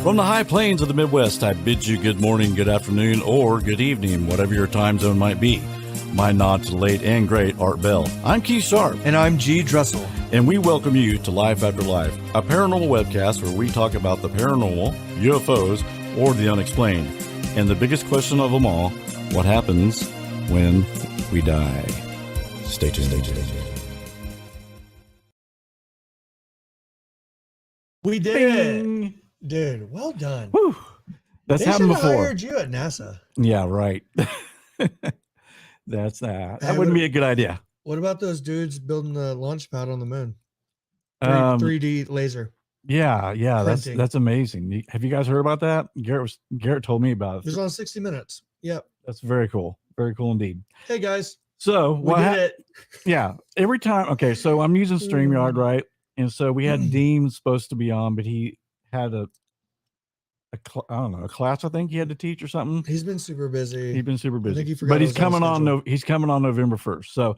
From the high plains of the Midwest, I bid you good morning, good afternoon, or good evening, whatever your time zone might be. My nod to the late and great Art Bell. I'm Keith Sharp. And I'm G. Dressel. And we welcome you to Life After Life, a paranormal webcast where we talk about the paranormal, UFOs, or the unexplained. And the biggest question of them all, what happens when we die? Stay tuned. We did it. Dude, well done. Whew. That's they happened before. Hired you at NASA. Yeah, right. That's that. That wouldn't be a good idea. What about those dudes building the launch pad on the moon? 3D laser. Yeah. That's amazing. Have you guys heard about that? Garrett told me about it. It was on 60 Minutes. Yep. That's very cool. Very cool indeed. Hey guys. So we did it. Yeah. Every time. Okay. So I'm using StreamYard, right? And so we had Dean supposed to be on, but he had a class I think he had to teach or something. He's been super busy. I think he forgot. But he's coming on. He's coming on November 1st. So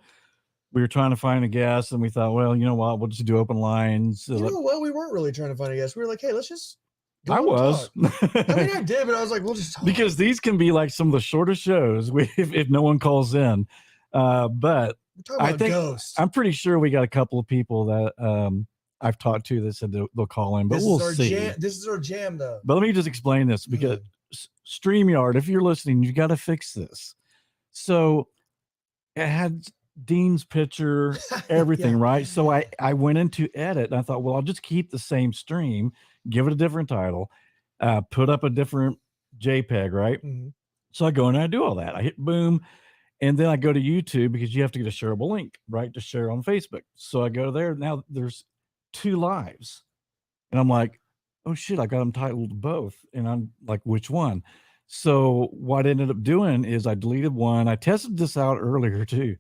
we were trying to find a guest, and we thought, well, you know what? We'll just do open lines. We weren't really trying to find a guest. We were like, hey, let's just. I was. I mean, I did, but I was like, we'll just talk. Because these can be like some of the shortest shows if no one calls in. But I think ghosts. I'm pretty sure we got a couple of people that I've talked to that said they'll call in, but we'll see. This is our jam, though. But let me just explain this, because StreamYard, if you're listening, you got to fix this. So it had Dean's picture, everything, right? So I went into edit, and I thought, well, I'll just keep the same stream, give it a different title, put up a different JPEG, right? Mm-hmm. So I go and I do all that. I hit boom. And then I go to YouTube, because you have to get a shareable link, right, to share on Facebook. So I go there. Now there's 2 lives, and I'm like, oh shit, I got them titled both, and I'm like, which one? So what I ended up doing is I deleted one. I tested this out earlier too,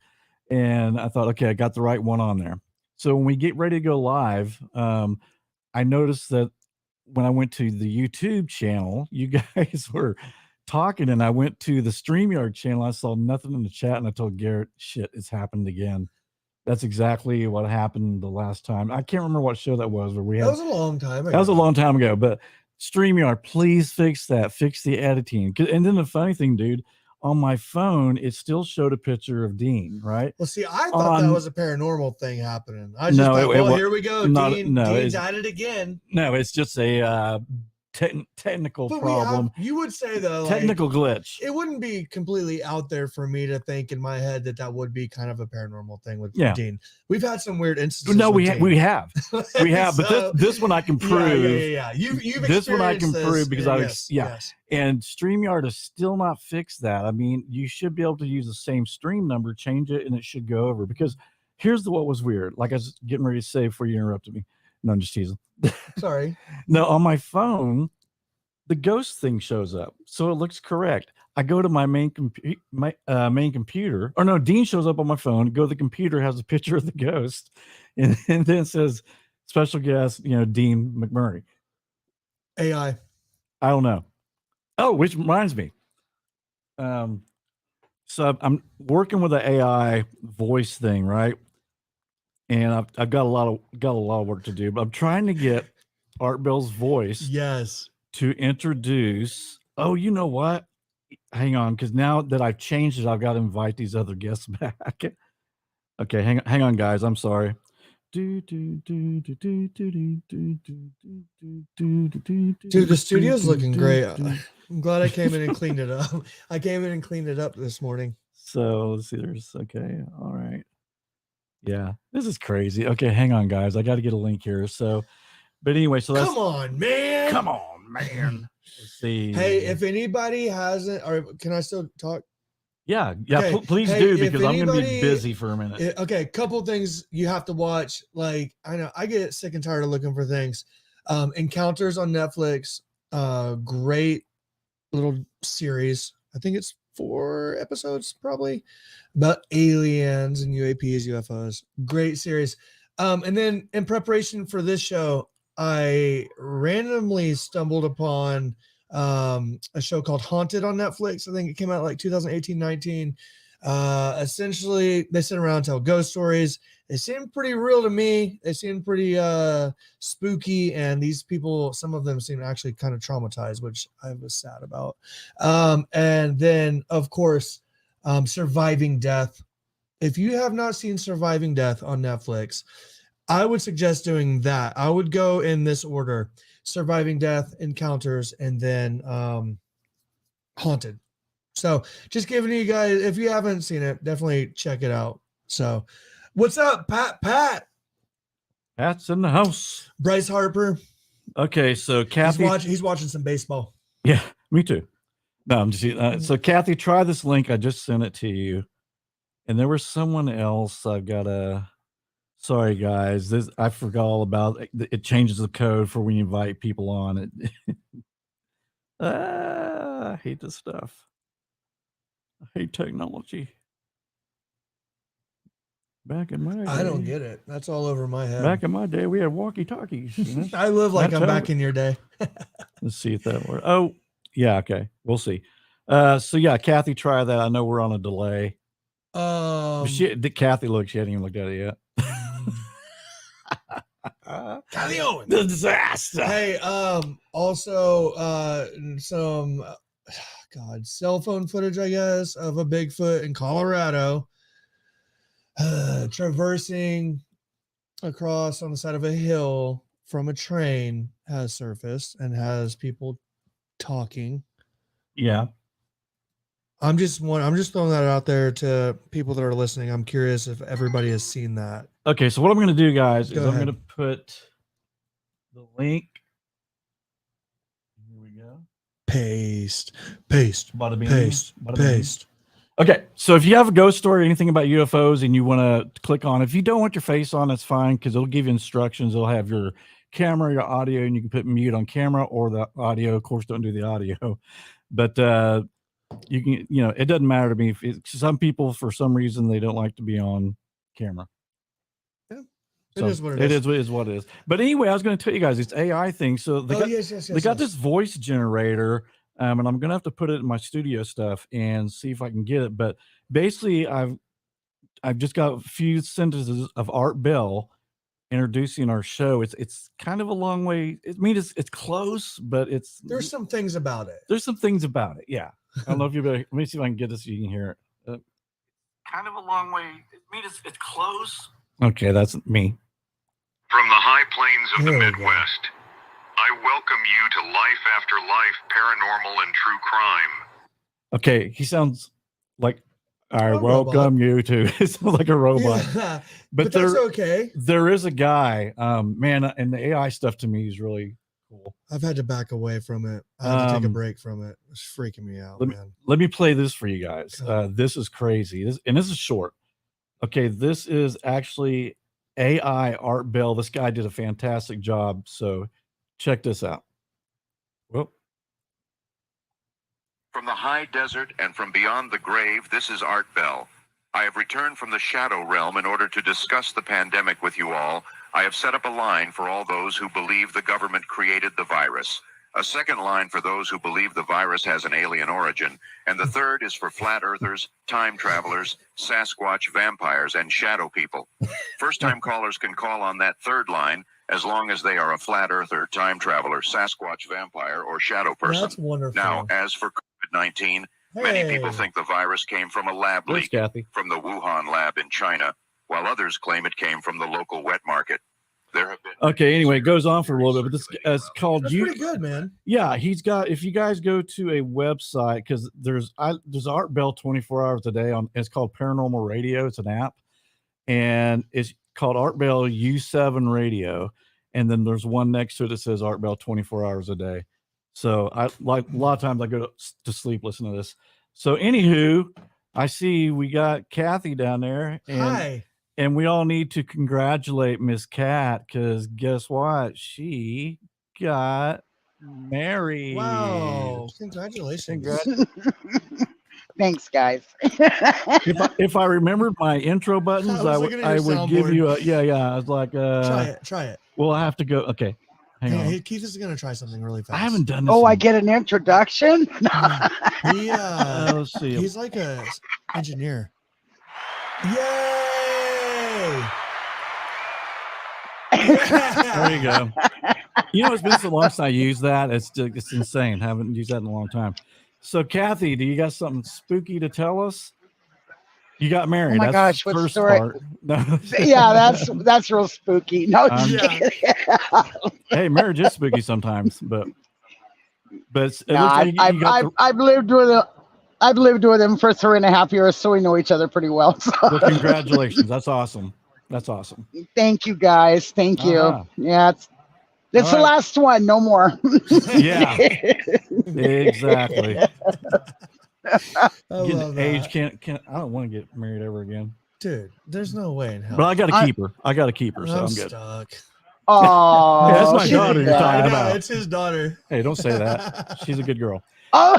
and I thought, okay, I got the right one on there. So when we get ready to go live, I noticed that when I went to the YouTube channel, you guys were talking, and I went to the StreamYard channel. I saw nothing in the chat, and I told Garrett, shit, it's happened again. That's exactly what happened the last time. I can't remember what show that was. That was a long time ago. That was a long time ago. But StreamYard, please fix that. Fix the editing. And then the funny thing, dude, on my phone, it still showed a picture of Dean, right? Well, see, I thought that was a paranormal thing happening. I just thought, here we go. Dean's at it again. No, it's just a technical problem. You would say, though, technical glitch. It wouldn't be completely out there for me to think in my head that would be kind of a paranormal thing with Dean. We've had some weird instances. No, we have. So, but this one I can prove. Yeah. You've this one I can prove because yes. And StreamYard has still not fixed that. I mean, you should be able to use the same stream number, change it, and it should go over. Because here's what was weird. Like I was getting ready to say before you interrupted me. No, I'm just teasing. Sorry. No, on my phone, the ghost thing shows up, so it looks correct. I go to my main computer, or no, Dean shows up on my phone. Go to the computer, has a picture of the ghost, and then it says special guest, Dean McMurray. AI. I don't know. Oh, which reminds me. So I'm working with the AI voice thing, right? And I've got a lot of work to do, but I'm trying to get Art Bell's voice to introduce. Oh, you know what? Hang on, because now that I've changed it, I've got to invite these other guests back. Okay, hang on, guys. I'm sorry. Dude, the studio's looking great. I'm glad I came in and cleaned it up. I came in and cleaned it up this morning. So let's see. Okay. All right. Yeah, this is crazy. Okay, hang on, guys. I got to get a link here. So, but anyway, so that's. Come on, man. Let's see. Hey, if anybody hasn't, or can I still talk? Yeah. Okay. Please do, because I'm going to be busy for a minute. Okay, couple things you have to watch. Like, I know I get sick and tired of looking for things. Encounters on Netflix. Great little series. I think it's 4 episodes probably about aliens and UAPs, UFOs. Great series. And then in preparation for this show, I randomly stumbled upon a show called Haunted on Netflix. I think it came out like 2018, 19. Essentially, they sit around and tell ghost stories. They seem pretty real to me. They seem pretty spooky, and these people, some of them seem actually kind of traumatized, which I was sad about. And then, of course, Surviving Death. If you have not seen Surviving Death on Netflix, I would suggest doing that. I would go in this order: Surviving Death, Encounters, and then Haunted. So just giving you guys, if you haven't seen it, definitely check it out. So what's up, Pat? Pat's in the house. Bryce Harper. Okay, so Kathy. He's watching some baseball. Yeah, me too. No, I'm just so Kathy, try this link. I just sent it to you. And there was someone else. I've got a sorry guys. This I forgot all about it. Changes the code for when you invite people on it. I hate this stuff. I hate technology. Back in my day, I don't get it. That's all over my head. Back in my day, we had walkie-talkies. You know? I live like That's I'm how back in your day. Let's see if that works. Oh, yeah, okay. We'll see. So yeah, Kathy, try that. I know we're on a delay. Kathy look, she hadn't even looked at it yet. Kathy Owens. The disaster. Hey, also some cell phone footage, I guess, of a Bigfoot in Colorado traversing across on the side of a hill from a train has surfaced and has people talking. Yeah. I'm just throwing that out there to people that are listening. I'm curious if everybody has seen that. Okay, so what I'm going to do, guys, is I'm ahead. going to put the link. Here we go. Paste. Bada bing, Paste. bada bing. Paste. Okay, so if you have a ghost story or anything about UFOs and you want to click on, if you don't want your face on, that's fine because it'll give you instructions. It'll have your camera, your audio, and you can put mute on camera or the audio. Of course, don't do the audio, but you can, it doesn't matter to me. Some people, for some reason, they don't like to be on camera. Yeah, so it is what it is. It is what it is. But anyway, I was going to tell you guys this AI thing. So they got this voice generator. And I'm gonna have to put it in my studio stuff and see if I can get it. But basically, I've just got a few sentences of Art Bell introducing our show. It's kind of a long way. I mean, it's close, but there's some things about it. There's some things about it. Yeah, I don't know if you better. Let me see if I can get this so you can hear it. Kind of a long way. I mean, it's close. Okay, that's me. From the high plains of the Midwest. I welcome you to Life After Life, Paranormal and True Crime. Okay, he sounds like I welcome you to. It sounds like a robot. Yeah, but that's okay. There is a guy, man, and the AI stuff to me is really cool. I've had to back away from it. I had to take a break from it. It's freaking me out, man. Let me play this for you guys. This is crazy. This is short. Okay, this is actually AI Art Bell. This guy did a fantastic job. So check this out. Well, from the high desert and from beyond the grave, this is Art Bell. I have returned from the shadow realm in order to discuss the pandemic with you all. I have set up a line for all those who believe the government created the virus, a second line for those who believe the virus has an alien origin, and the third is for flat earthers, time travelers, Sasquatch vampires, and shadow people. First-time callers can call on that third line as long as they are a flat earther, time traveler, Sasquatch vampire, or shadow person. That's wonderful. Now, as for COVID-19, many people think the virus came from a lab leak from the Wuhan lab in China, while others claim it came from the local wet market. There have been anyway, it goes on for a little bit, but this is called That's pretty good, man. Yeah, he's got, if you guys go to a website, because there's Art Bell 24 hours a day on, it's called Paranormal Radio. It's an app, and it's called Art Bell U7 Radio. And then there's one next to it that says Art Bell 24 hours a day. So I like a lot of times I go to sleep listening to this. So anywho, I see we got Kathy down there. And, hi. And we all need to congratulate Miss Cat because guess what? She got married. Wow! Congratulations. Thanks, guys. if I remembered my intro buttons, I would give you a I was like, try it. Well, I have to go. Okay, hang on. Keith is gonna try something really fast. I haven't done this. Oh, I get an introduction. Let's see. He's like engineer. Yay! There you go. You know, it's been so long since I used that. It's insane. Haven't used that in a long time. So, Kathy, do you got something spooky to tell us? You got married. Oh my That's gosh, the what first story? part. No. Yeah, that's real spooky. No, just Yeah. kidding. Hey, marriage is spooky sometimes, but it No, looks like you got the, I've lived with him. I've lived with him for 3.5 years, so we know each other pretty well. So. well, congratulations. That's awesome. That's awesome. Thank you, guys. Thank you. Uh-huh. Yeah, it's All the right. last one. No more. Yeah, exactly. I Getting love to age that. can't. I don't want to get married ever again. Dude, there's no way in hell. But I got to keep her. I got to keep her, so I'm I'm good. stuck. Oh, Yeah, that's my she's daughter a you're talking I bad. know, about. it's his daughter. Hey, don't say that. She's a good girl. Oh,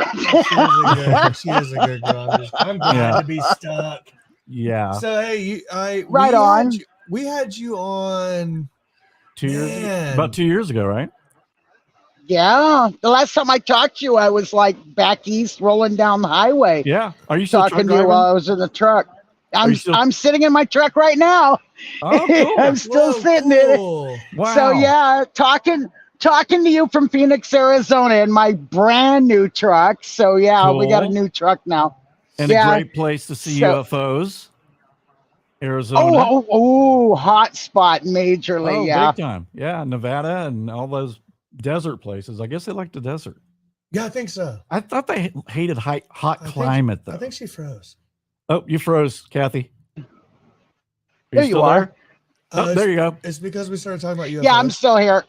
She is a good girl. I'm glad Yeah. to be stuck. Yeah, So hey, Right on. We had you on. 2 years. Man. About 2 years ago, right? yeah. The last time I talked to you, I was like back east, rolling down the highway, Yeah. Are you still truck talking to you driving? while I was in the truck. you still- I'm sitting in my truck right now. Oh, cool. I'm still sitting in it. cool. Wow. So yeah, talking to you from Phoenix, Arizona, in my brand new truck. So yeah, we got a Cool. new truck now. And yeah. a great place to see So- UFOs. Arizona. Oh, hot spot majorly. Oh, Yeah. big time. Yeah, Nevada and all those desert places. I guess they like the desert. Yeah, I think so. I thought they hated hot I think- climate, though. I think she froze. Oh, you froze, Kathy. Are There you still are. Oh, it's, there you go. it's because we started talking about UFOs. Yeah, I'm still here.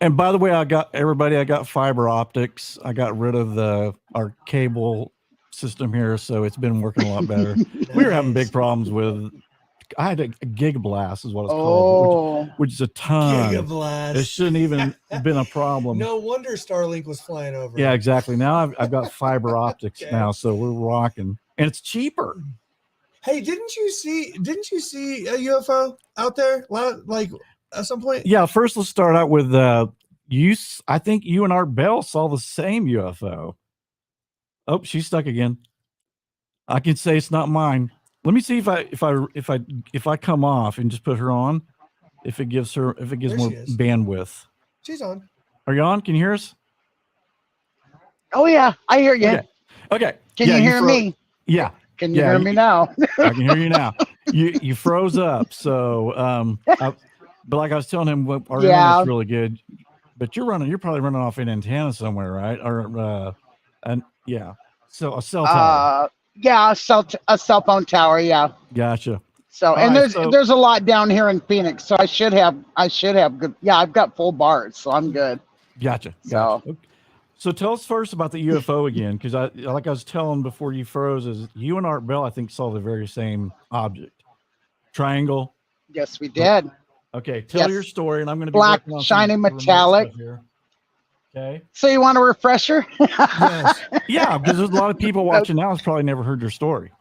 And by the way, I got fiber optics. I got rid of our cable system here, so it's been working a lot better. We were having big Nice. problems with. I had a gig blast, is what it's called, Oh, which is a ton. Giga blast. It shouldn't even been a problem. No wonder Starlink was flying over. Yeah, exactly. Now I've got fiber optics Okay. now, so we're rocking, and it's cheaper. Hey, didn't you see a UFO out there? Like at some point? Yeah, first let's start out with I think you and Art Bell saw the same UFO. Oh, she's stuck again. I can say it's not mine. Let me see if I come off and just put her on, if it gives There more she is. bandwidth. She's on. Are you on? Can you hear us? oh yeah, I hear you. Okay. Okay. Can Yeah, you hear fro- me? Yeah, Can you Yeah, hear you- me now? I can hear you now. You froze up. So but like I was telling him, our Yeah. internet's really good. But you're probably running off an antenna somewhere, right? Or yeah. So a cell tower. Yeah, a cell phone tower. Yeah. Gotcha. So, All and right, there's a lot down here in Phoenix, so I should have good. Yeah, I've got full bars, so I'm good. Gotcha. So- Okay. So tell us first about the UFO again, because like I was telling before you froze, is you and Art Bell, I think, saw the very same object. Triangle. Yes, we did. Okay, tell Yes. your story, and I'm going to be Black, working on some shiny, remote metallic. stuff here. Okay. So you want a refresher? Yes. Yeah, because there's a lot of people watching now who's probably never heard your story.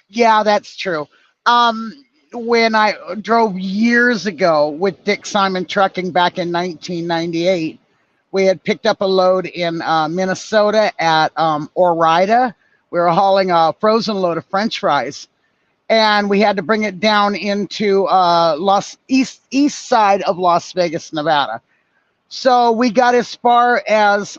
Yeah, that's true. When I drove years ago with Dick Simon Trucking back in 1998, we had picked up a load in Minnesota at Orida. We were hauling a frozen load of French fries, and we had to bring it down into east side of Las Vegas, Nevada. So we got as far as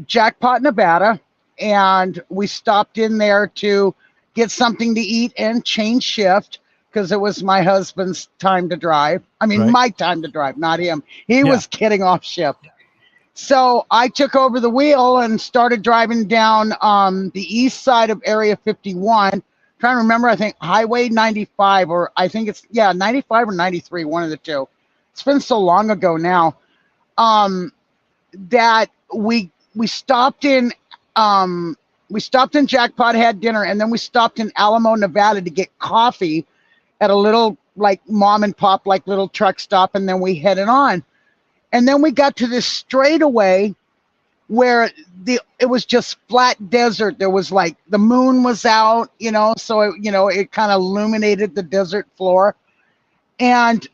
Jackpot, Nevada, and we stopped in there to get something to eat and change shift because it was my husband's time to drive. I mean, Right. my time to drive, not him. He Yeah. was getting off shift. So I took over the wheel and started driving down the east side of Area 51. Trying to remember, I think Highway 95, or I think it's 95 or 93, one of the two. It's been so long ago now. That we stopped in Jackpot, had dinner, and then we stopped in Alamo, Nevada to get coffee at a little like mom and pop like little truck stop, and then we headed on. And then we got to this straightaway where it was just flat desert. There was like the moon was out, so it kind of illuminated the desert floor. And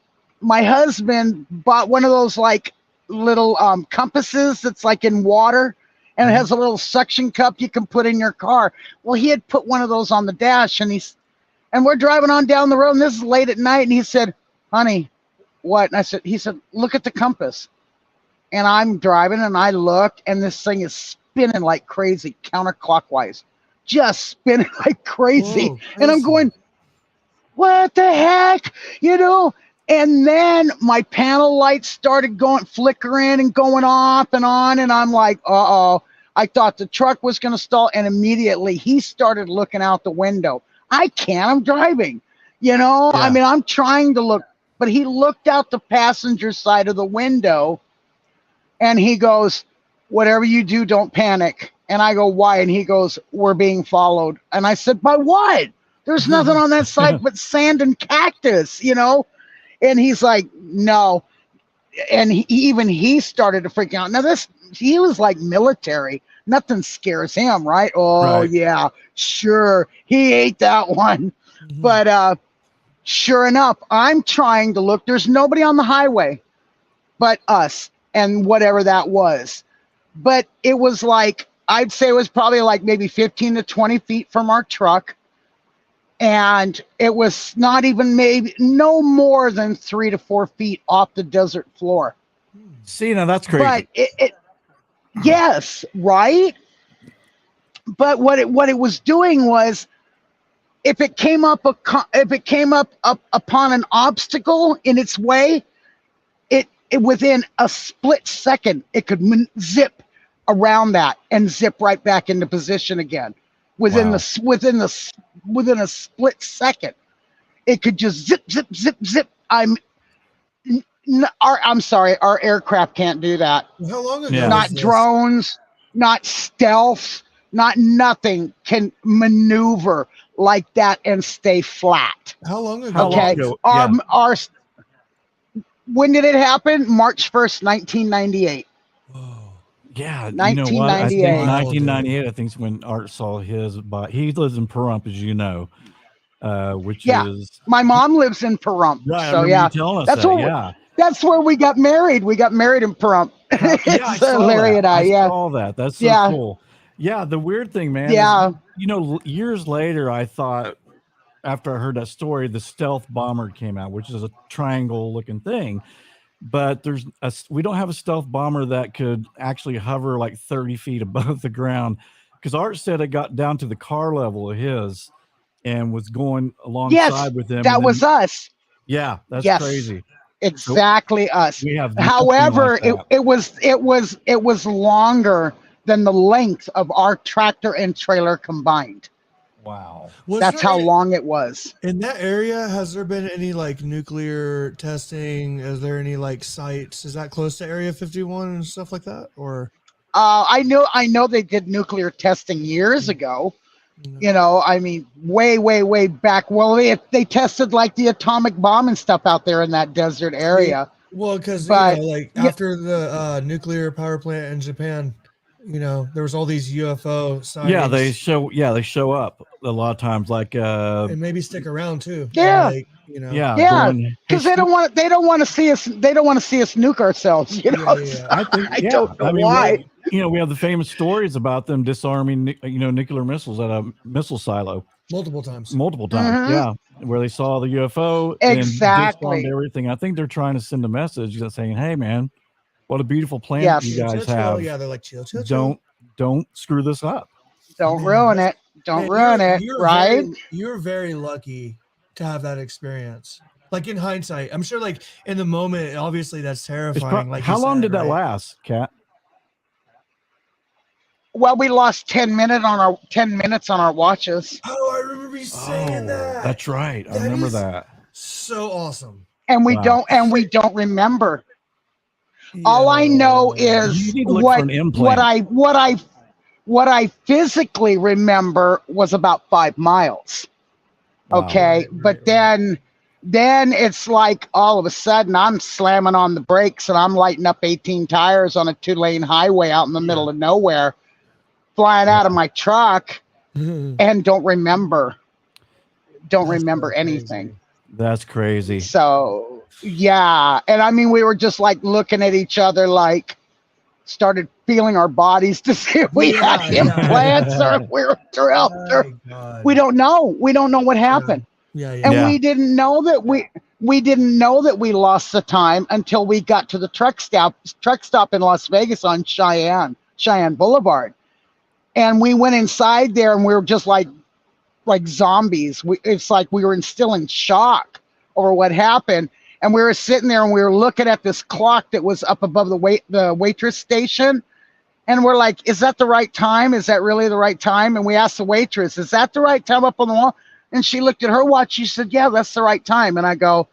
my husband bought one of those like little compasses that's like in water, and it has a little suction cup you can put in your car. Well, he had put one of those on the dash, and we're driving on down the road, and this is late at night, and he said, "Honey, what?" And he said, "Look at the compass." And I'm driving, and I look, and this thing is spinning like crazy, counterclockwise, just spinning like crazy. Whoa, And I'm going, what the heck? And then my panel lights started flickering and going off and on. And I'm like, uh-oh. I thought the truck was going to stall. And immediately he started looking out the window. I'm driving, Yeah. I mean, I'm trying to look, but he looked out the passenger side of the window and he goes, "Whatever you do, don't panic." And I go, "Why?" And he goes, "We're being followed." And I said, "By what? There's nothing on that side but sand and cactus, And he's like, "No." And he started to freak out. Now he was like military. Nothing scares him, right? Oh, Right. yeah, sure. He ate that one. Mhm. But sure enough, I'm trying to look. There's nobody on the highway but us and whatever that was. But it was like, I'd say it was probably like maybe 15 to 20 feet from our truck. And it was not even no more than 3 to 4 feet off the desert floor. See, now that's crazy. But yes, right? But what it was doing was, if it came up upon an obstacle in its way, it within a split second it could zip around that and zip right back into position again. Within Wow. within a split second, it could just zip. I'm sorry, our aircraft can't do that. How long ago? Yeah. was Not this? drones, not stealth, not nothing can maneuver like that and stay flat. How long ago? How long Okay. ago? Our when did it happen? March 1st, 1998. Whoa. Yeah, you know what? I think 1998. 1998. I think is when Art saw his. He lives in Pahrump, as you know, which Yeah. is My mom lives in Pahrump. right. I So remember yeah, you telling us that's that. what Yeah, that's where we got married. We got married in Pahrump. I saw Larry that. and I, yeah. saw that. That's so Yeah. cool. Yeah, the weird thing, man. Yeah. Is, years later, I thought after I heard that story, the stealth bomber came out, which is a triangle-looking thing. But we don't have a stealth bomber that could actually hover like 30 feet above the ground, because Art said it got down to the car level of his and was going alongside with him. That and was then- us. Yeah, that's Yes. crazy. Exactly us. We have nothing However, like that. it was longer than the length of our tractor and trailer combined. Wow. Was That's there how any- long it was. In that area, has there been any like nuclear testing? Is there any like sites? Is that close to Area 51 and stuff like that? Or I know they did nuclear testing years ago. I mean, way back. Well, they tested like the atomic bomb and stuff out there in that desert area. well, because But- like yeah. after the nuclear power plant in Japan, there was all these UFO sightings. Yeah, they show up a lot of times, like and maybe stick around too. Yeah. Like, yeah, Yeah, going, "Hey, Because they don't want to see us. They don't want to see us nuke ourselves. Yeah. I think I don't know why. We have the famous stories about them disarming, nuclear missiles at a missile silo multiple times. multiple times. Mhm. Yeah, where they saw the UFO Exactly. and disarmed everything. I think they're trying to send a message that's saying, "Hey, man, what a beautiful planet Yes. you Chill, guys chill. have. Yeah, they're like chill, chill, chill. Don't screw this up." Don't Man, ruin it. Don't Man, ruin it. Right? You're very lucky to have that experience. Like in hindsight, I'm sure. Like in the moment, obviously that's It's terrifying. Like how you long said, did that right? last, Kat? Well, we lost 10 minutes on our watches, Oh, I remember you saying that. That's right. I That remember is- that. So awesome. and we Wow. don't remember. All I know Yeah. is You need to look for an implant. what I physically remember was about 5 miles. Wow. Okay, Right, but right. then it's like all of a sudden I'm slamming on the brakes and I'm lighting up 18 tires on a 2-lane highway out in the middle of nowhere, flying out of my truck, and don't remember That's so anything. crazy. That's crazy. So yeah, and I mean we were just like looking at each other like, started feeling our bodies to see if we had Yeah, yeah. implants or if we were drilled. Or, My God. we don't know. We don't know what happened. Yeah, yeah. And Yeah. we didn't know that we lost the time until we got to the truck stop in Las Vegas on Cheyenne Boulevard. And we went inside there and we were just like zombies. It's like we were still in shock over what happened. And we were sitting there and we were looking at this clock that was up above the waitress station. And we're like, is that the right time? Is that really the right time? And we asked the waitress, is that the right time up on the wall? And she looked at her watch. She said, yeah, that's the right time. And I go,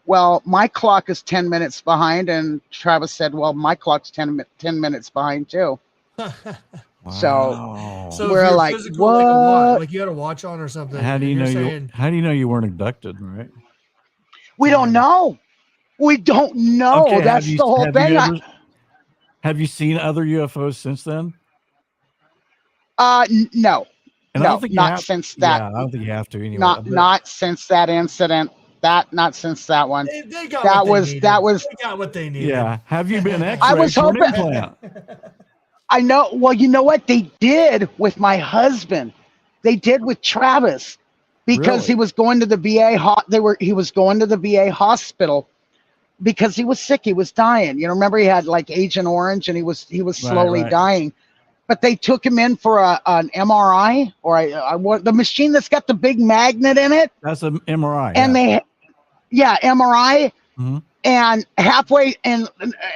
well, my clock is 10 minutes behind. And Travis said, well, my clock's 10 minutes behind too. Wow. So We're if you're like, physical, like a watch, what? like you had a watch on or something. how do you and know you're you? saying- How do you know you weren't abducted? Right. We don't know. We don't know. Okay, That's the whole have thing. you ever- have you seen other UFOs since then? No, And I no, don't think you not have- since that. Yeah, I don't think you have to anyway. Not since that incident. Not since that one. They got That what they was- needed. that was- They got what they needed. Yeah. Have you been X-rayed I was for an hoping- implant? I know. Well, you know what they did with my husband? They did with Travis because Really? he was going to the VA. He was going to the VA hospital because he was sick. He was dying. You know, remember he had like Agent Orange and he was slowly right. dying. But they took him in for an MRI or the machine that's got the big magnet in it. That's an MRI. And MRI. Mhm. And halfway, and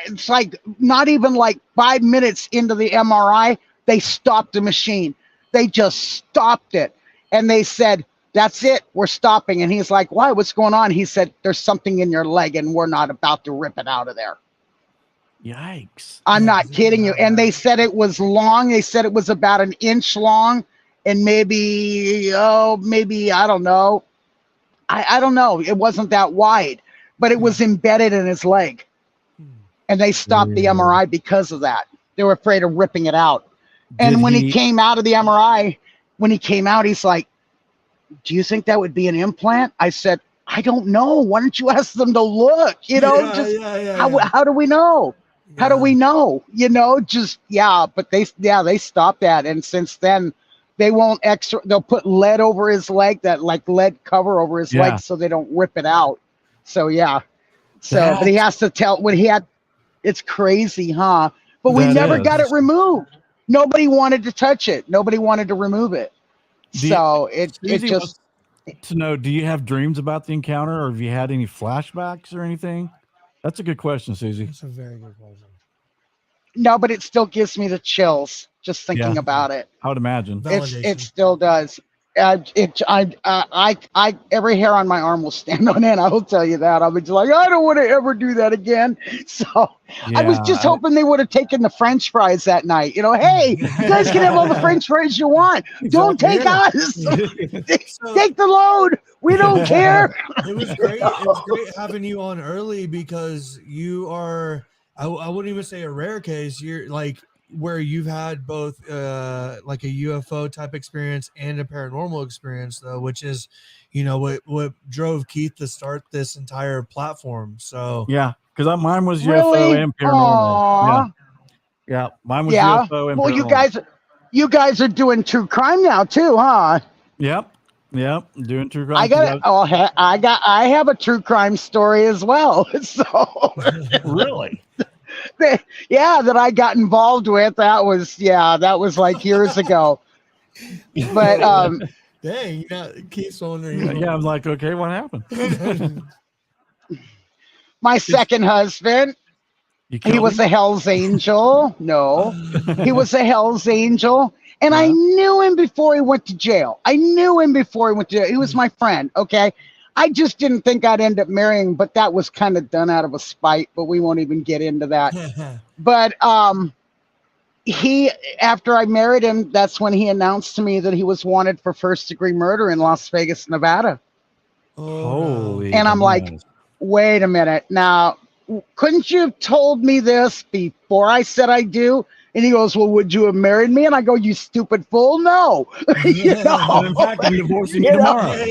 it's like not even like 5 minutes into the MRI, they stopped the machine. They just stopped it. And they said, that's it, we're stopping. And he's like, why? What's going on? He said, there's something in your leg and we're not about to rip it out of there. Yikes. I'm Yeah, not kidding you. And they said it was long. They said it was about an inch long and maybe, I don't know. I don't know. It wasn't that wide, but it was embedded in his leg. And they stopped the Really? MRI because of that. They were afraid of ripping it out. And Did when he came out of the MRI, he's like, do you think that would be an implant? I said, I don't know. Why don't you ask them to look? You know, how do we know? How do we know? You know, but they stopped that. And since then, they won't they'll put lead over his leg, that like lead cover over his leg so they don't rip it out. So, yeah. So, but he has to tell what he had. It's crazy, huh? But we That never is. got it removed. Nobody wanted to touch it. Nobody wanted to remove it. So it Susie just, wants to know, do you have dreams about the encounter or have you had any flashbacks or anything? That's a good question, Susie. That's a very good question. no, but it still gives me the chills just thinking Yeah. about it. I would imagine. It Validation. still does. I every hair on my arm will stand on end. I will tell you that. I'll be just like, I don't want to ever do that again. So I was just hoping they would have taken the French fries that night. You know, hey, you guys can have all the French fries you want. Don't take us. Take the load. We don't care. It was great. It was great having you on early because you are, I wouldn't even say a rare case. You're like where you've had both like a UFO type experience and a paranormal experience though, which is, you know, what drove Keith to start this entire platform. So Yeah, because mine was Really? UFO and paranormal. Aw. Yeah, mine was Yeah. UFO and Well, paranormal. you guys are doing true crime now too, huh? Yep, doing true crime. I have a true crime story as well. So Really? yeah, that I got involved with. That was like years ago. But dang, you got Keith's on there. Yeah, I'm like, okay, what happened? my second husband, You he killed was him? a Hell's Angel. No, he was a Hell's Angel. And I knew him before he went to jail. He was my friend. Okay. I just didn't think I'd end up marrying, but that was kind of done out of a spite, but we won't even get into that. But after I married him, that's when he announced to me that he was wanted for first-degree murder in Las Vegas, Nevada. Holy. And I'm like, goodness. wait a minute. Now, couldn't you have told me this before I said I do? And he goes, well, would you have married me? And I go, you stupid fool. No. You know? And in fact, I'm divorcing you You know?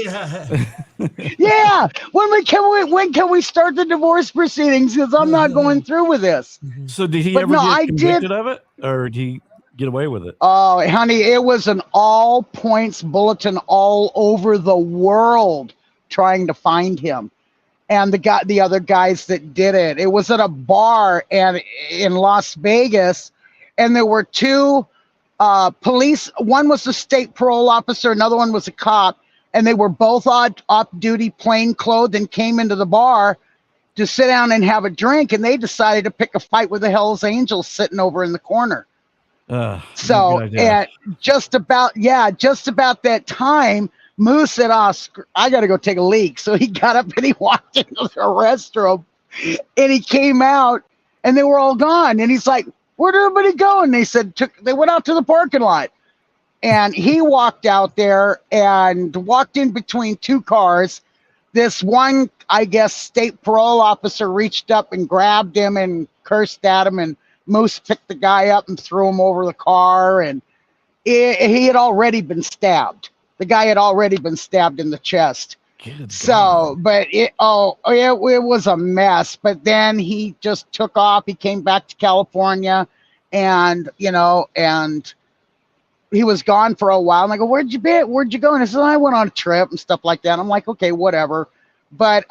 tomorrow. Yeah. When can we start the divorce proceedings? Because I'm not going through with this. So did he But ever no, get I convicted did- of it, or did he get away with it? Oh, honey, it was an all points bulletin all over the world trying to find him. And the other guys that did it. It was at a bar and in Las Vegas, and there were two police. One was a state parole officer, another one was a cop, and they were both off-duty, plain clothed, and came into the bar to sit down and have a drink. And they decided to pick a fight with the Hells Angels sitting over in the corner. So, good idea. at just about that time, Moose said, I got to go take a leak. So he got up and he walked into the restroom, and he came out, and they were all gone. And he's like, where'd everybody go? And they said, they went out to the parking lot. And he walked out there and walked in between two cars. This one, I guess, state parole officer reached up and grabbed him and cursed at him, and Moose picked the guy up and threw him over the car. And he had already been stabbed. The guy had already been stabbed in the chest. Good So, but it was a mess. But then he just took off. He came back to California, and and he was gone for a while. And I go, where'd you be? Where'd you go? And he said, I went on a trip and stuff like that. I'm like, okay, whatever. But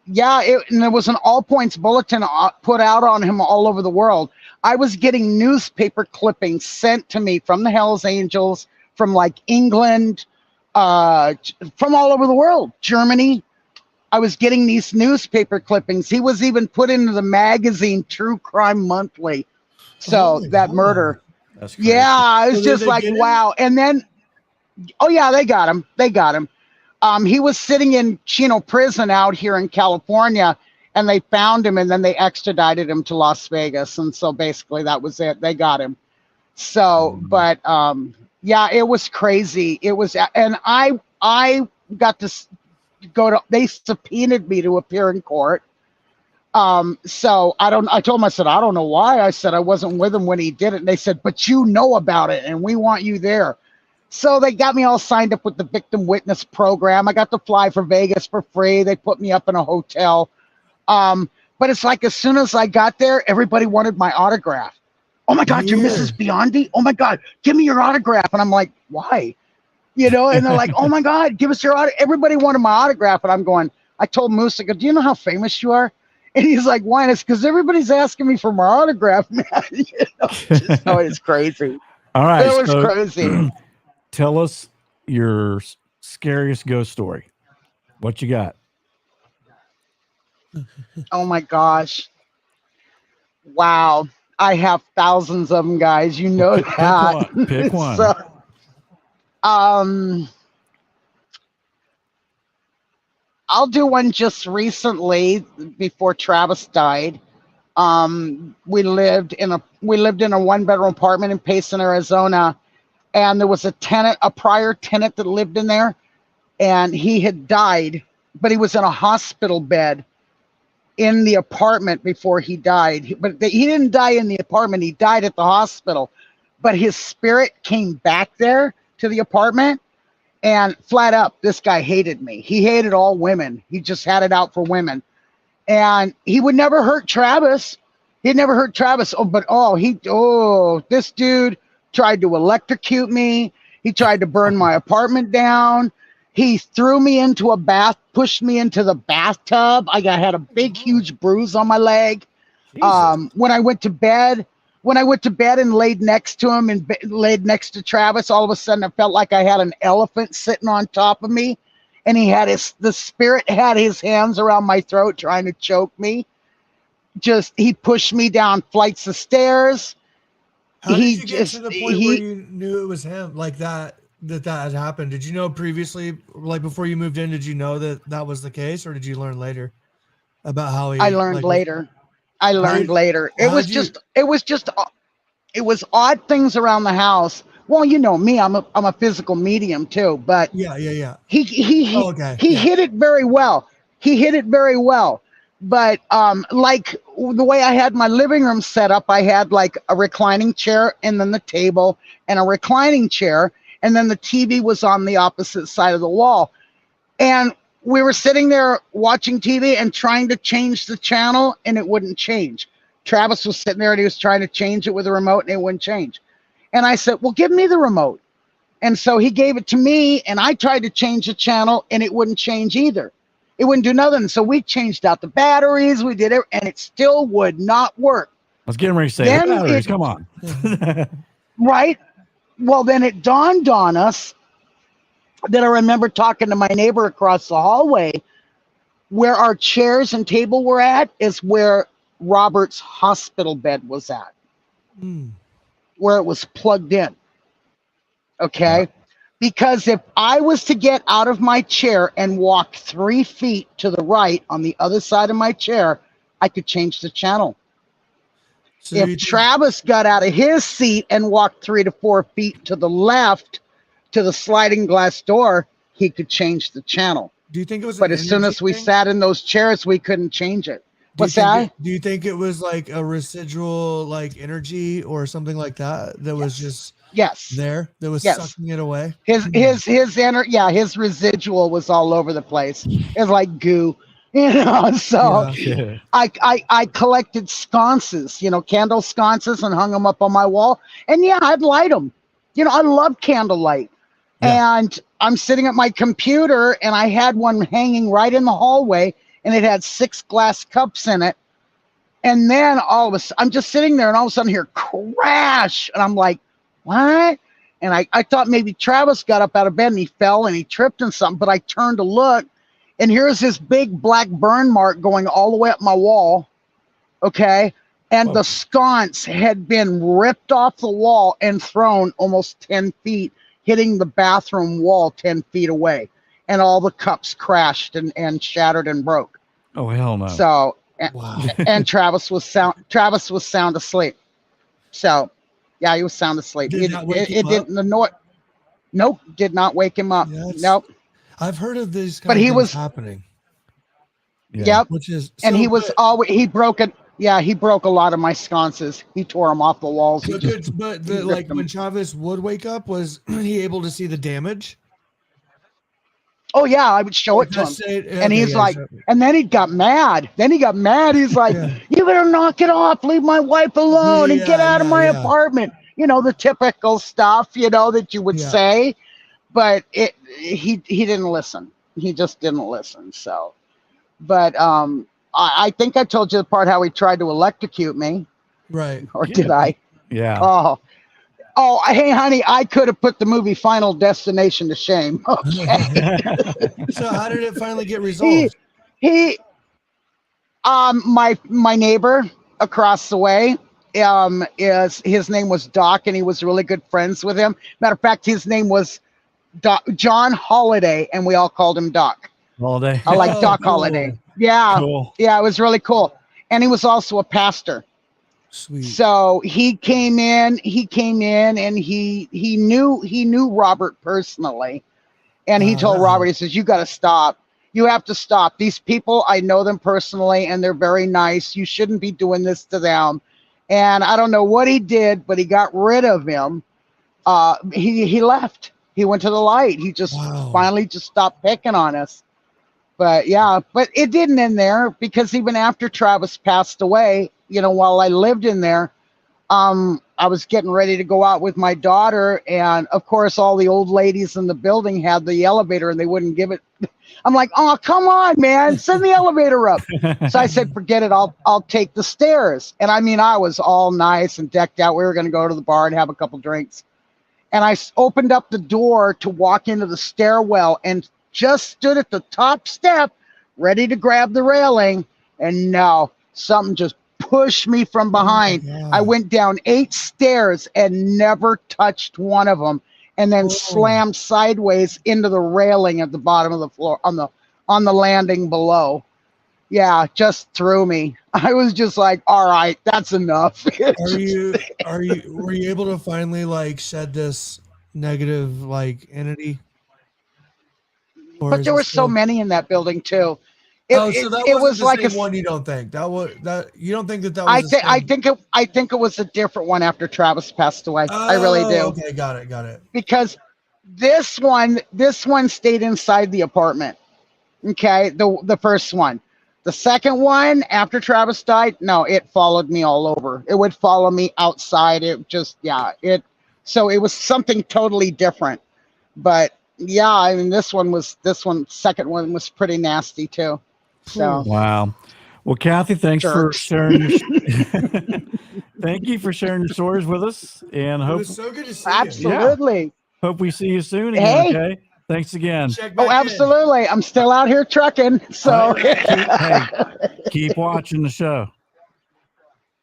yeah, and there was an all points bulletin put out on him all over the world. I was getting newspaper clippings sent to me from the Hells Angels, from like England, from all over the world, Germany. I was getting these newspaper clippings. He was even put into the magazine True Crime Monthly. So Holy that cow. murder. That's crazy. Yeah, it was So did just they like, get him? wow. And then, oh yeah, they got him. They got him. He was sitting in Chino prison out here in California, and they found him, and then they extradited him to Las Vegas. And so basically that was it. They got him. So, but yeah, it was crazy. It was, and I got to go to, they subpoenaed me to appear in court. So I told them, I said, I don't know why. I said I wasn't with him when he did it. And they said, but you know about it, and we want you there. So they got me all signed up with the victim witness program. I got to fly for Vegas for free. They put me up in a hotel. But it's like, as soon as I got there, everybody wanted my autograph. Oh my God, you're Mrs. Biondi? Oh my God, give me your autograph. And I'm like, why? And they're like, oh my God, give us your autograph. Everybody wanted my autograph. And I'm going, I told Moose, I go, do you know how famous you are? And he's like, why? And it's because everybody's asking me for my autograph, man. So it's crazy. All right. It was so crazy. tell us your scariest ghost story. What you got? Oh my gosh. Wow. I have thousands of them, guys. You know Pick that. one. Pick one. So, I'll do one just recently before Travis died. We lived in a 1-bedroom apartment in Payson, Arizona, and there was a prior tenant that lived in there, and he had died, but he was in a hospital bed in the apartment before he died. But he didn't die in the apartment. He died at the hospital, but his spirit came back there to the apartment. And flat up, this guy hated me. He hated all women. He just had it out for women. And he would never hurt Travis. He'd never hurt Travis. This dude tried to electrocute me. He tried to burn my apartment down. He threw me into a bath, pushed me into the bathtub. I had a big, huge bruise on my leg. When I went to bed and laid next to him and laid next to Travis, all of a sudden I felt like I had an elephant sitting on top of me, and the spirit had his hands around my throat trying to choke me. He pushed me down flights of stairs. How did you get to the point where you knew it was him, like that had happened? Did you know previously, like before you moved in, did you know that was the case, or did you learn later about how he? I learned later. It was odd things around the house. Well, you know me, I'm a physical medium too, but yeah. He hit it very well. But like the way I had my living room set up, I had like a reclining chair and then the table and a reclining chair, and then the TV was on the opposite side of the wall. And we were sitting there watching TV and trying to change the channel, and it wouldn't change. Travis was sitting there and he was trying to change it with a remote, and it wouldn't change. And I said, well, give me the remote. And so he gave it to me, and I tried to change the channel, and it wouldn't change either. It wouldn't do nothing. So we changed out the batteries, we did it, and it still would not work. I was getting ready to say, Then batteries, it- come on. Right? Well, then it dawned on us that I remember talking to my neighbor across the hallway, where our chairs and table were at is where Robert's hospital bed was at, where it was plugged in. Okay? Because if I was to get out of my chair and walk 3 feet to the right on the other side of my chair, I could change the channel. So If Travis got out of his seat and walked 3 to 4 feet to the left to the sliding glass door, he could change the channel. do you think it was? But an as soon energy as we thing? sat in those chairs, we couldn't change it. Do you What's think that? do you think it was like a residual like energy or something like that that was just Yes. there that was Yes. sucking it away? His his residual was all over the place. It was like goo. So Yeah. I collected sconces, candle sconces, and hung them up on my wall. And yeah, I'd light them. I love candlelight. Yeah. And I'm sitting at my computer, and I had one hanging right in the hallway, and it had 6 glass cups in it. And then all of a sudden, I'm just sitting there, and all of a sudden, here, crash. And I'm like, what? And I thought maybe Travis got up out of bed and he fell and he tripped and something, but I turned to look, and here's this big black burn mark going all the way up my wall. Okay. And the sconce had been ripped off the wall and thrown almost 10 feet, hitting the bathroom wall 10 feet away. And all the cups crashed and shattered and broke. Oh, hell no. So, Wow. and Travis was sound asleep. So, yeah, he was sound asleep. Did not wake him It didn't annoy. Nope, did not wake him up. Yeah, that's- Nope. I've heard of these kind But of he things was- happening, Yeah. Yep. which is And so he was good. always he broke it. Yeah, he broke a lot of my sconces. He tore them off the walls. He But, just- but he like ripped them. when Travis would wake up, was he able to see the damage? Oh yeah, I would show it to him. Just say it- And okay, he's yeah, like, so- and then he got mad. He's like, Yeah. you better knock it off, leave my wife alone, and get Yeah, out of yeah, my yeah. apartment. The typical stuff, that you would Yeah. say. But he didn't listen. He just didn't listen. So, but I think I told you the part how he tried to electrocute me, right. or did I? Yeah. Oh, hey, honey, I could have put the movie Final Destination to shame. Okay. So how did it finally get resolved? he my neighbor across the way, his name was Doc, and he was really good friends with him. Matter of fact, his name was John Holiday, and we all called him Doc. Holiday. I like Oh, Doc cool. Holiday. Yeah. Cool. Yeah, it was really cool. And he was also a pastor. Sweet. So he came in and he knew Robert personally. And he told Wow. Robert, he says, you got to stop. You have to stop. These people, I know them personally, and they're very nice. You shouldn't be doing this to them. And I don't know what he did, but he got rid of him. He left. He went to the light. He just Wow. finally just stopped picking on us. But yeah, but it didn't end there, because even after Travis passed away, while I lived in there, I was getting ready to go out with my daughter, and of course all the old ladies in the building had the elevator and they wouldn't give it. I'm like, oh, come on, man, send the elevator up. So I said, forget it, I'll take the stairs. And I mean, I was all nice and decked out. We were going to go to the bar and have a couple drinks. And I opened up the door to walk into the stairwell and just stood at the top step, ready to grab the railing. And no, something just pushed me from behind. God. I went down 8 stairs and never touched one of them, and then Whoa. slammed sideways into the railing at the bottom of the floor on the landing below. Yeah, just threw me. I was just like, all right, that's enough. were you able to finally like shed this negative like entity? Or But is there it were so still- many in that building too. It, Oh, so it, that it wasn't was the like same a. one. You don't think you don't think that was the I same? think it was a different one after Travis passed away. I really Oh, do. okay, got it. Because this one stayed inside the apartment. Okay, the first one. The second one after Travis died, no, it followed me all over. It would follow me outside. It just it so it was something totally different. But yeah, I mean second one was pretty nasty too. So Wow. Well, Kathy, thanks for jerks. sharing your thank you for sharing your stories with us, and It hope was so good to see you. Absolutely. hope we see you soon again. Hey. Okay. Thanks again. Check Oh, back in. absolutely. I'm still out here trucking. So Keep watching the show.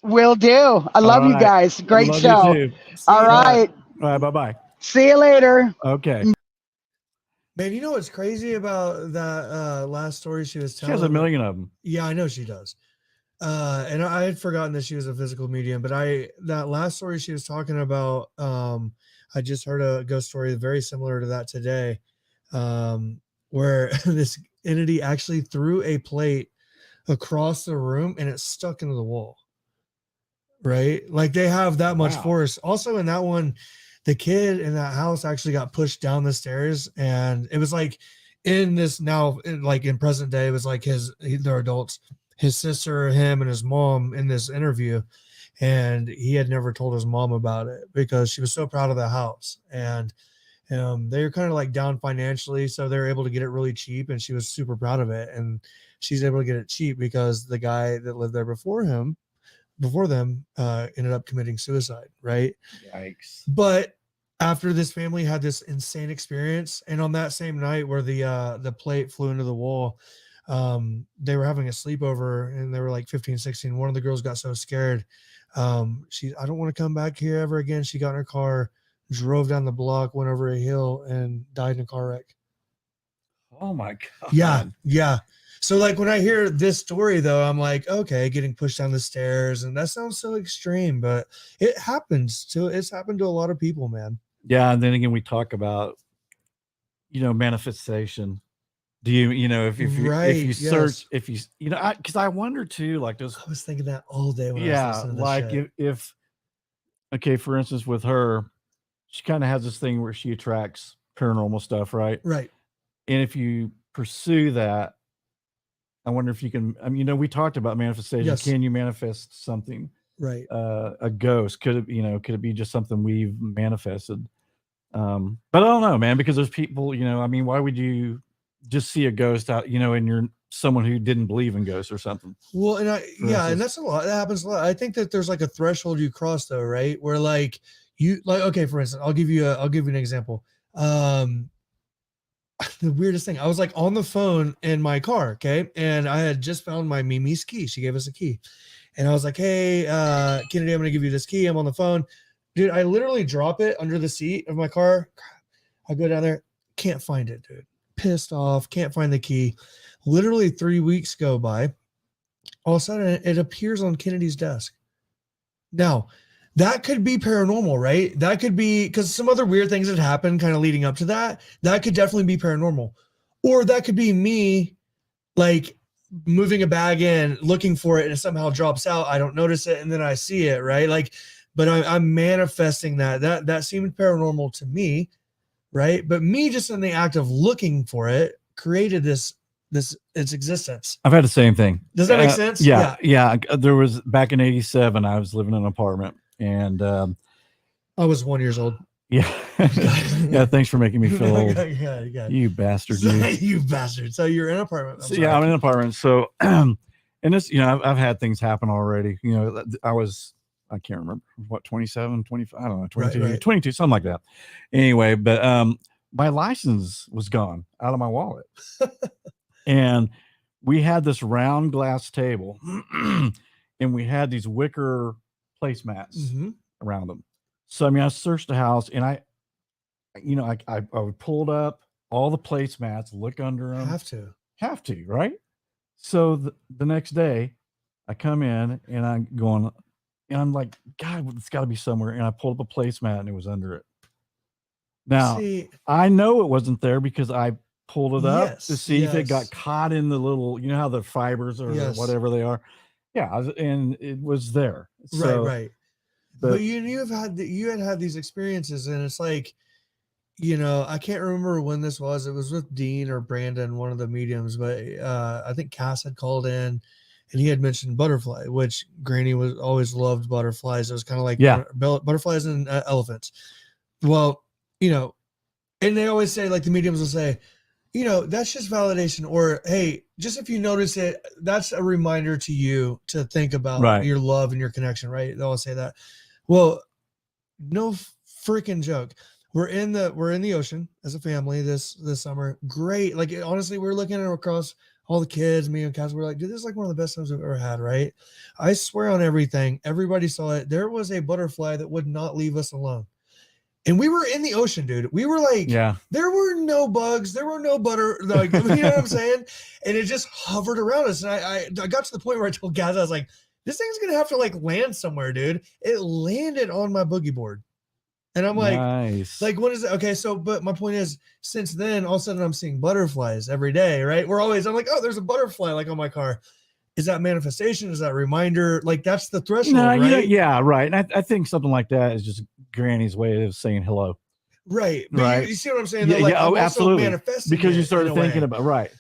will do. I love All you right. guys. Great Love show. you too. See All you. right. All right. Bye bye. See you later. Okay. Man, you know what's crazy about that last story she was She telling? has a million of them. Yeah, I know she does. And I had forgotten that she was a physical medium, but that last story she was talking about, I just heard a ghost story very similar to that today, where this entity actually threw a plate across the room and it stuck into the wall. Right? Like they have that much Wow. force. Also in that one, the kid in that house actually got pushed down the stairs, and it was like in this now, like in present day, it was like they're adults, his sister, him, and his mom in this interview, and he had never told his mom about it because she was so proud of the house, and they were kind of like down financially, so they were able to get it really cheap, and she was super proud of it, and she's able to get it cheap because the guy that lived there before them ended up committing suicide, right? Yikes. But after this family had this insane experience, and on that same night where the plate flew into the wall, they were having a sleepover, and they were like 15, 16. One of the girls got so scared. I don't want to come back here ever again. She got in her car, drove down the block, went over a hill, and died in a car wreck. Oh my God. Yeah. So like when I hear this story though, I'm like, okay, getting pushed down the stairs, and that sounds so extreme, but it's happened to a lot of people, man. Yeah. And then again, we talk about, manifestation. Do if you Right, search, yes. because I wonder too, like those, I was thinking that all day when I was yeah, listening to this like shit. okay, for instance, with her, she kind of has this thing where she attracts paranormal stuff, right? Right. And if you pursue that, I wonder if you can. I mean, we talked about manifestation. Yes. Can you manifest something? Right. A ghost? Could it be just something we've manifested? But I don't know, man, because there's people. I mean, why would you just see a ghost out? And you're someone who didn't believe in ghosts or something. Well, and and that's a lot. That happens a lot. I think that there's like a threshold you cross though, right? Where like okay, for instance, I'll give you an example. The weirdest thing, I was like on the phone in my car, okay, and I had just found my Mimi's key. She gave us a key, and I was like, hey, Kennedy, I'm gonna give you this key. I'm on the phone, dude. I literally drop it under the seat of my car. I go down there, can't find it, dude. Pissed off, can't find the key. Literally 3 weeks go by. All of a sudden, it appears on Kennedy's desk. Now, that could be paranormal, right? That could be because some other weird things had happened kind of leading up to that. That could definitely be paranormal. Or that could be me like moving a bag in, looking for it, and it somehow drops out. I don't notice it, and then I see it, right? Like, but I'm manifesting that. That seemed paranormal to me, right? But me just in the act of looking for it created its existence. I've had the same thing. Does that make sense? Yeah. There was back in '87. I was living in an apartment, and I was 1 year old. yeah, yeah. Thanks for making me feel old. Yeah. You bastard, dude. You bastard. So you're in an apartment. Yeah, I'm in an apartment. So, and this, I've had things happen already. I can't remember what, 27, 25, I don't know, 22, Right. 22, something like that. Anyway, but my license was gone out of my wallet. And we had this round glass table and we had these wicker placemats around them. So, I mean, I searched the house and I would pull up all the placemats, look under them. Have to, right? So the next day I come in and I'm like, God, it's got to be somewhere. And I pulled up a placemat and it was under it. Now, I know it wasn't there because I pulled it up to Yes, see if it got yes. caught in the little, you know how the fibers or Yes. whatever they are. Yeah, and it was there. Right, So, right. but But you've had you had these experiences, and it's like, you know, I can't remember when this was. It was with Dean or Brandon, one of the mediums, but I think Cass had called in, and he had mentioned butterfly, which Granny was always loved butterflies. It was kind of like Yeah. butterflies and elephants. Well, you know, and they always say, like, the mediums will say, you know, that's just validation, or hey, just if you notice it, that's a reminder to you to think about Right. your love and your connection, right? They'll say that. Well, no freaking joke. We're in the ocean as a family this summer. Great. Like, honestly, we're looking at across all the kids, me and Cass, we're like, dude, this is like one of the best times we've ever had, right? I swear on everything, everybody saw it. There was a butterfly that would not leave us alone. And we were in the ocean, dude. We were like, yeah, there were no bugs, there were no butter, like, you know what I'm saying? And it just hovered around us. And I got to the point where I told Gaz, I was like, this thing's gonna have to like land somewhere, dude. It landed on my boogie board. And I'm like, nice. like, what is it? Okay, so, but my point is, since then, all of a sudden I'm seeing butterflies every day, right? I'm like, oh, there's a butterfly like on my car. Is that manifestation? Is that a reminder? Like, that's the threshold, no, right? you know, yeah, right. And I think something like that is just Granny's way of saying hello. Right. But Right. you see what I'm saying? Yeah, though? Like, yeah, I'm oh, also absolutely. manifesting Because you it started in a thinking way. about right.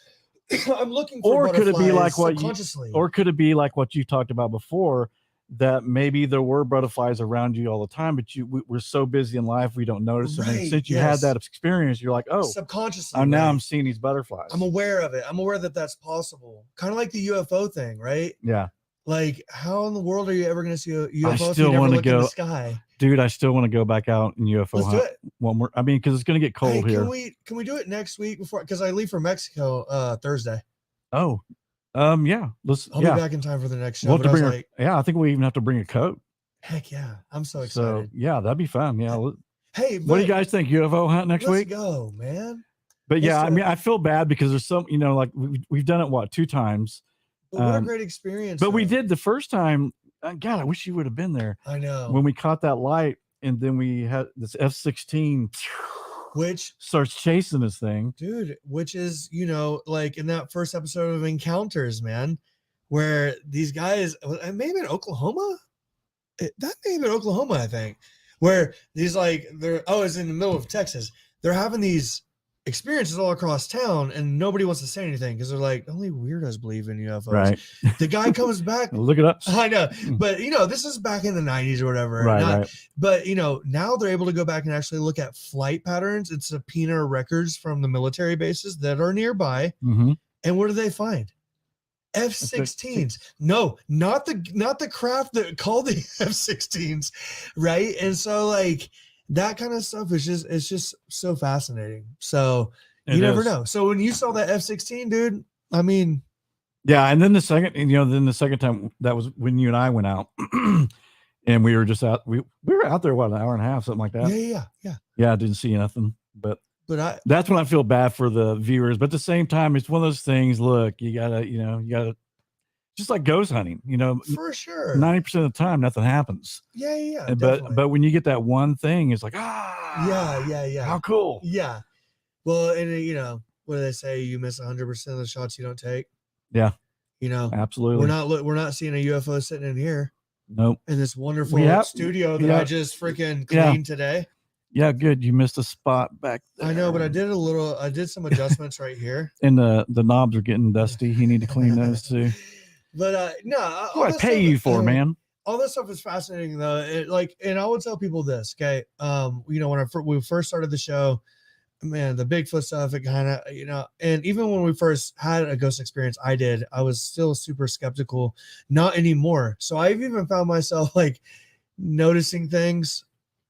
I'm looking for Or could it be like butterflies what you subconsciously. or could it be like what you talked about before, that maybe there were butterflies around you all the time, but we're so busy in life we don't notice them. And Right, since you had yes. that experience, you're like, oh, subconsciously. now right. I'm seeing these butterflies. I'm aware of it. I'm aware that that's possible. Kind of like the UFO thing, right? Yeah, Like, how in the world are you ever going to see a UFO if you still never wanna look in the go- sky? dude, I still want to go back out in UFO Let's do hunt it. one more. I mean, because it's going to get cold Hey, here. can we do it next week before? Because I leave for Mexico Thursday. Oh, yeah. Let's. I'll yeah, be back in time for the next show. we'll have But to I was bring our, like, yeah, I think we even have to bring a coat. heck yeah, I'm so So excited. yeah, that'd be fun. Yeah. Hey, What do you guys think? UFO hunt next let's week? go, man. But let's yeah, I do it. mean, I feel bad because there's some, you know, like we've done it what 2 times. But what a great experience. But we though. did the first time. God, I wish you would have been there I know. when we caught that light, and then we had this F-16 Which, starts chasing this thing. dude, which is, you know, like in that first episode of Encounters, man, where these guys, maybe in Oklahoma, that may have been Oklahoma, I think, where these like it's in the middle of Texas. They're having these experiences all across town, and nobody wants to say anything because they're like, only weirdos believe in UFOs. Right. The guy comes back. Look it up. I know, but you know, this is back in the 90s or whatever. Right. But you know, now they're able to go back and actually look at flight patterns and subpoena records from the military bases that are nearby. Mm-hmm. And what do they find? F-16s. No, not the craft that called the F-16s, right? And so like that kind of stuff is just so fascinating. So you never know. So when you saw that F-16, dude, I mean, yeah. And then the second time, that was when you and I went out, and we were just out. We were out there what, an hour and a half, something like that. Yeah. I didn't see nothing, but But that's when I feel bad for the viewers. But at the same time, it's one of those things. Look, you gotta just like ghost hunting. for sure, 90% of the time, nothing happens. Yeah. But when you get that one thing, it's like yeah. how cool. Yeah. Well, and you know, what do they say? You miss 100% of the shots you don't take. Yeah. You know, Absolutely. we're not seeing a UFO sitting in here Nope. in this wonderful studio that I just freaking cleaned today. Yeah, good. You missed a spot back there. I know, but I did some adjustments right here. And the knobs are getting dusty. You need to clean those too. But no, What do I pay you for, man? All this stuff is fascinating though. And I would tell people this, okay? You know, when we first started the show, man, the Bigfoot stuff, it kind of, you know, and even when we first had a ghost experience, I was still super skeptical. Not anymore. So I've even found myself like noticing things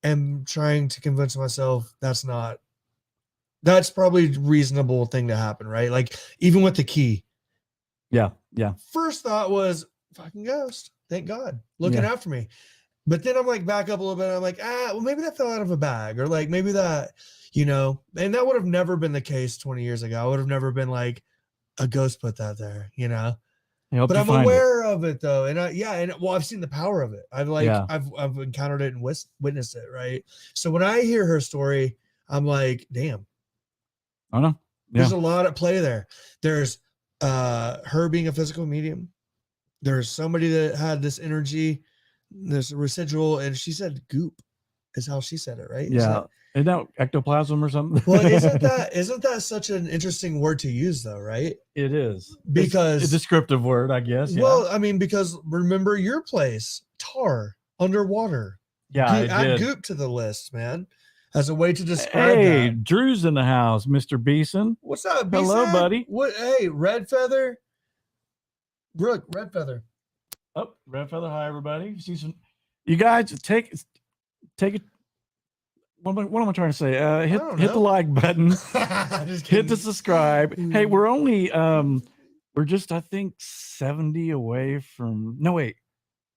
and trying to convince myself that's probably a reasonable thing to happen, right? Like even with the key. Yeah. First thought was fucking ghost. Thank God, looking after me. But then I'm like back up a little bit. I'm like, well, maybe that fell out of a bag, or like maybe that, you know, and that would have never been the case 20 years ago. I would have never been like a ghost put that there, you know. But I'm aware of it though, and I've seen the power of it. I've encountered it and witnessed it, right? So when I hear her story, I'm like, damn. I know. There's a lot at play there. There's her being a physical medium. There's somebody that had this energy, this residual, and she said goop is how she said it, right? Yeah. Isn't that ectoplasm or something? Well, isn't that such an interesting word to use though, right? It is. Because it's a descriptive word, I guess. Yeah. Well, I mean, because remember your place, tar, underwater. Yeah, I Add did. goop to the list, man, as a way to describe Hey, that. Drew's in the house, Mr. Beeson. What's up, Hello, B-Sad? buddy. What? Hey, Red Feather. Brooke, Red Feather. Oh, Red Feather. Hi, everybody. See some. You guys take it. What am I trying to say? Hit don't the know. like button. Just Hit kidding. the subscribe. Hey, we're only we're just I think 70 away from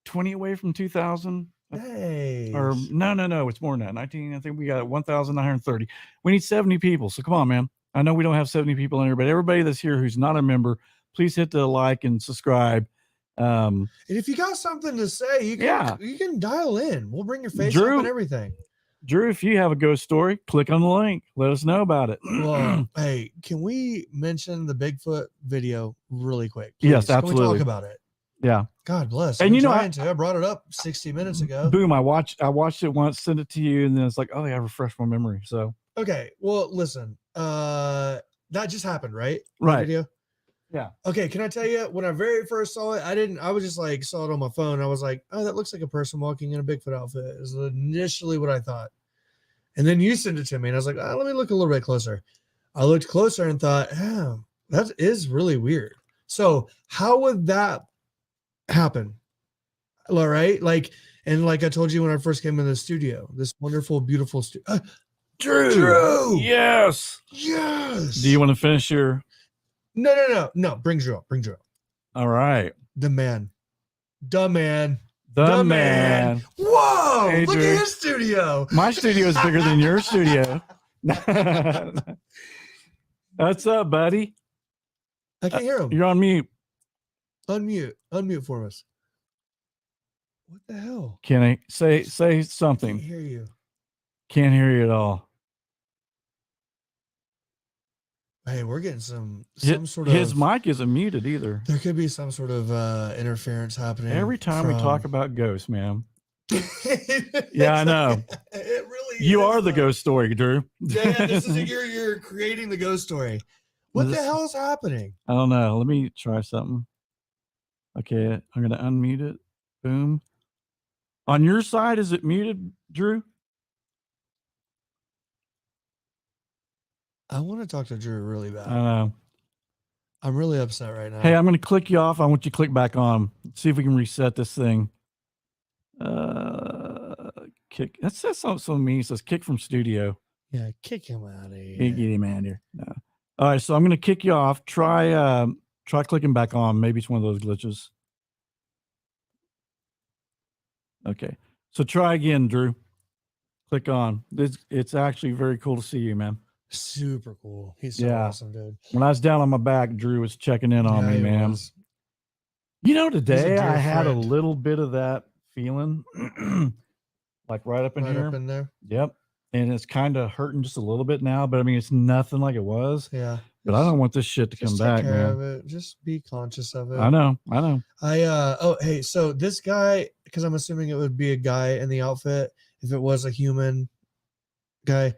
20 away from 2,000. Hey. Or no, it's more than that. 19. I think we got 1,930. We need 70 people. So come on, man. I know we don't have 70 people in here, but everybody that's here who's not a member, please hit the like and subscribe. And if you got something to say, you can dial in. We'll bring your face up Drew, and everything. Drew, if you have a ghost story, click on the link. Let us know about it. Well, hey, can we mention the Bigfoot video really quick? Yes, Please? Can we absolutely. talk about it? Yeah. God bless. And I'm you know, trying to. I brought it up 60 minutes ago. Boom. I watched it once, sent it to you, and then it's like, oh, yeah, refresh my memory. So Okay. Well, listen. That just happened, right? That Right. Video. Yeah. Okay. Can I tell you, when I very first saw it, I was just like, saw it on my phone. I was like, oh, that looks like a person walking in a Bigfoot outfit. Is initially what I thought. And then you sent it to me, and I was like, let me look a little bit closer. I looked closer and thought, that is really weird. So how would that happen? All right. Like I told you when I first came in the studio, this wonderful, beautiful studio. Drew. Yes. Yes. Do you want to finish your? No. Bring Drew up. All right. The man. The man. Whoa. Hey, look Drew. at his studio. My studio is bigger than your studio. What's up, buddy? I can't hear him. You're on mute. Unmute for us. What the hell? Kenny, say Can't something. hear you. Can't hear you at all. Hey, we're getting some sort His of mic isn't muted either. There could be some sort of interference happening. Every time we talk from- about ghosts, man. Yeah, I know. It really You is, are the though. ghost story, Drew. Yeah, this is you're creating the ghost story. What This- the hell is happening? I don't know. Let me try something. Okay, I'm gonna unmute it. Boom. On your side, is it muted, Drew? I want to talk to Drew really bad. I don't know. I'm really upset right now. Hey, I'm gonna click you off. I want you to click back on. See if we can reset this thing. Kick. That says something so mean. It says kick from studio. Yeah, kick him out of Get here. him out of here. No. All right, so I'm gonna kick you off. Try clicking back on. Maybe it's one of those glitches. Okay. So try again, Drew. Click on. It's actually very cool to see you, man. Super cool. He's so Yeah. awesome, dude. When I was down on my back, Drew was checking in on Yeah, me, he man. was. You know, today dear I had friend. a little bit of that feeling, like right up in Right here. up in there. Yep. And it's kind of hurting just a little bit now, but I mean, it's nothing like it was. Yeah. But I don't want this shit to come Just back, take care man. of it. Just be conscious of it. I know. Hey, so this guy, because I'm assuming it would be a guy in the outfit if it was a human guy,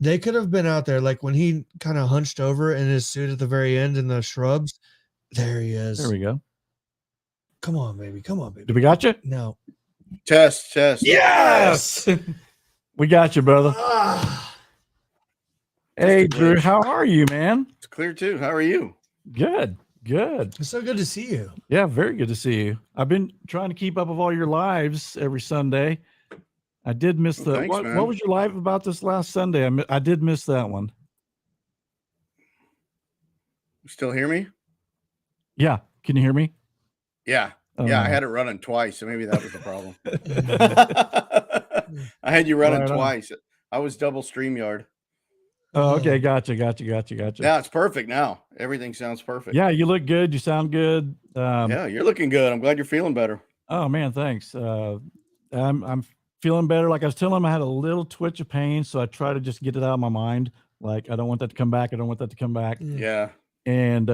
they could have been out there like when he kind of hunched over in his suit at the very end in the shrubs. There he is. There we go. Come on, baby. Did we got you? No. Test. Yes. We got you, brother. Ah, Hey, a Drew, glitch. how are you, man? It's clear too. How are you? Good. it's so good to see you. Yeah, very good to see you. I've been trying to keep up with all your lives every Sunday. I did miss Well, the thanks, what man. was your live about this last Sunday? I did miss that one. You still hear me? Yeah, can you hear me? Yeah. Oh, Yeah, I no. had it running twice, so maybe that was the problem. I had you running Right on. twice. I was double StreamYard. Oh, okay, Oh. gotcha. Yeah, it's perfect now. Everything sounds perfect. Yeah, you look good. You sound good. Yeah, you're looking good. I'm glad you're feeling better. Oh man, thanks. I'm feeling better. Like I was telling him, I had a little twitch of pain, so I try to just get it out of my mind Like, I don't want that to come back. I don't want that to come back. Yeah. And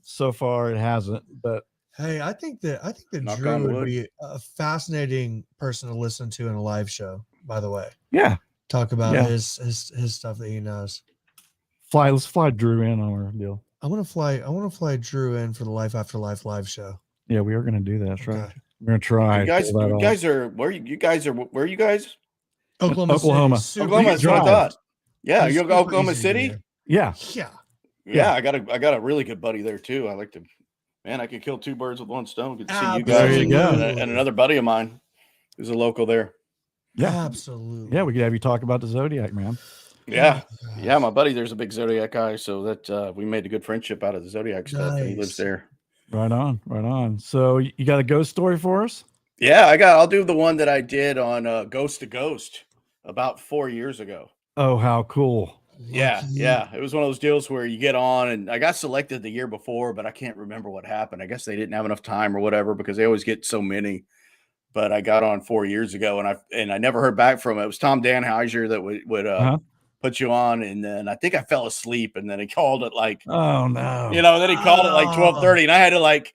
so far it hasn't. But Hey, I think that Knock Drew on would wood. be a fascinating person to listen to in a live show. By the way, yeah, talk about Yeah. his stuff that he knows. let's fly Drew in on our deal. I want to fly Drew in for the Life After Life live show. Yeah, we are going to do that. That's right. Okay. We're going to try. You guys, pull that you off. guys are where? You guys are where? Are you guys? Oklahoma. City, Oklahoma. That's what I drive. thought. Yeah, It's you super go Oklahoma easy to City. get Yeah. there. Yeah, I got a really good buddy there too. I like to, man, I could kill two birds with one stone. Good to see you There guys you and, go. and another buddy of mine who's a local there. Yeah, Yeah. absolutely. Yeah, we could have you talk about the Zodiac, man. Yeah, Oh, yeah, gosh. my buddy, there's a big Zodiac guy, so that we made a good friendship out of the Zodiac stuff, and he lives Nice. there. Right on, right on. So you got a ghost story for us? Yeah, I'll do the one that I did on Ghost to Ghost about 4 years ago. Oh, how cool. Yeah, Lucky. yeah. It was one of those deals where you get on, and I got selected the year before, but I can't remember what happened. I guess they didn't have enough time or whatever because they always get so many. But I got on 4 years ago, and I never heard back from it. It was Tom Danheiser that would Uh-huh. put you on, and then I think I fell asleep, and then he called it like, Oh no. then he called it like 12:30, and I had to like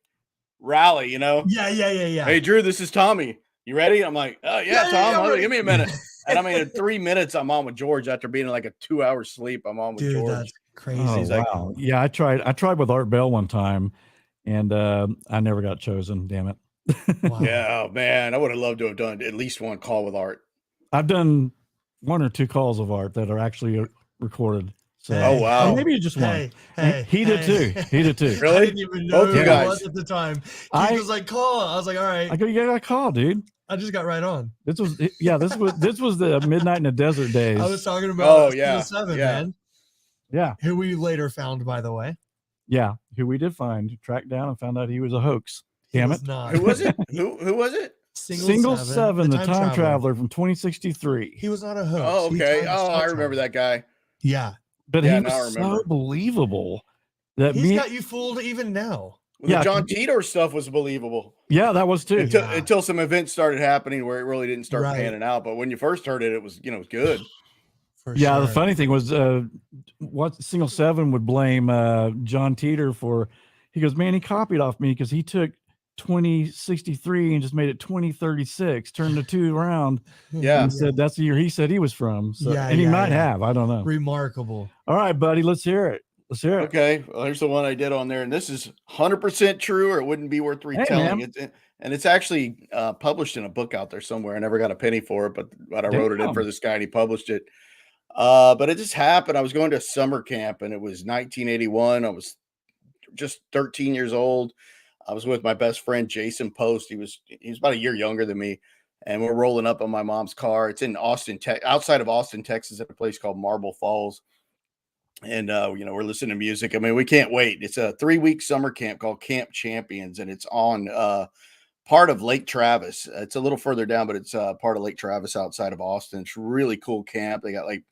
rally, Yeah. Hey Drew, this is Tommy. You ready? I'm like, oh yeah, Yeah, Tom. I'm ready. Give me a minute. And I mean, in 3 minutes, I'm on with George after being in like a 2-hour sleep. I'm on with Dude, George. that's crazy. Oh, He's like- wow. Yeah, I tried with Art Bell one time, and I never got chosen. Damn it. Wow. Yeah, oh, man, I would have loved to have done at least one call with Art. I've done 1 or 2 calls of Art that are actually recorded. So Oh, wow. or maybe just one. Hey, He did too. He did too. Really? I didn't even know Both who you it guys. was at the time. He I- was like, call. I was like, all right. I go, you got a call, dude. I just got right on. This was the Midnight in the Desert days. I was talking about Oh, yeah, 7, yeah. man. Yeah, Who we later found, by the way. yeah. Who we did find, tracked down, and found out he was a hoax. He Damn was it. not. Who was it? Who was it? Single seven, the time traveler from 2063. He was not a hoax. Oh, He okay. time- Oh, time I remember traveled. that guy. Yeah. But Yeah, he now I was remember. so believable that He's me. got you fooled even now. The Yeah. John Titor stuff was believable Yeah, that was too. until some events started happening where it really didn't start Right. panning out. But when you first heard it, it was it was good. For Yeah, sure. the funny thing was, what Single Seven would blame John Teeter for. He goes, man, he copied off me because he took 2063 and just made it 2036, turned the 2 around, Yeah. and said that's the year he said he was from. So, Yeah, and he yeah, might yeah. have. I don't know. Remarkable. All right, buddy, let's hear it. Let's hear it. Okay, well, here's the one I did on there, and this is 100% true, or it wouldn't be worth retelling. man. It's actually published in a book out there somewhere. I never got a penny for it, but I wrote it in for Damn. this guy, and he published it. But it just happened. I was going to summer camp, and it was 1981. I was just 13 years old. I was with my best friend Jason Post. He was about a year younger than me, and we're rolling up on my mom's car. It's in Austin, outside of Austin, Texas, at a place called Marble Falls. And we're listening to music. I mean, we can't wait. It's a 3-week summer camp called Camp Champions, and it's on part of Lake Travis. It's a little further down, but it's part of Lake Travis outside of Austin. It's a really cool camp. They got like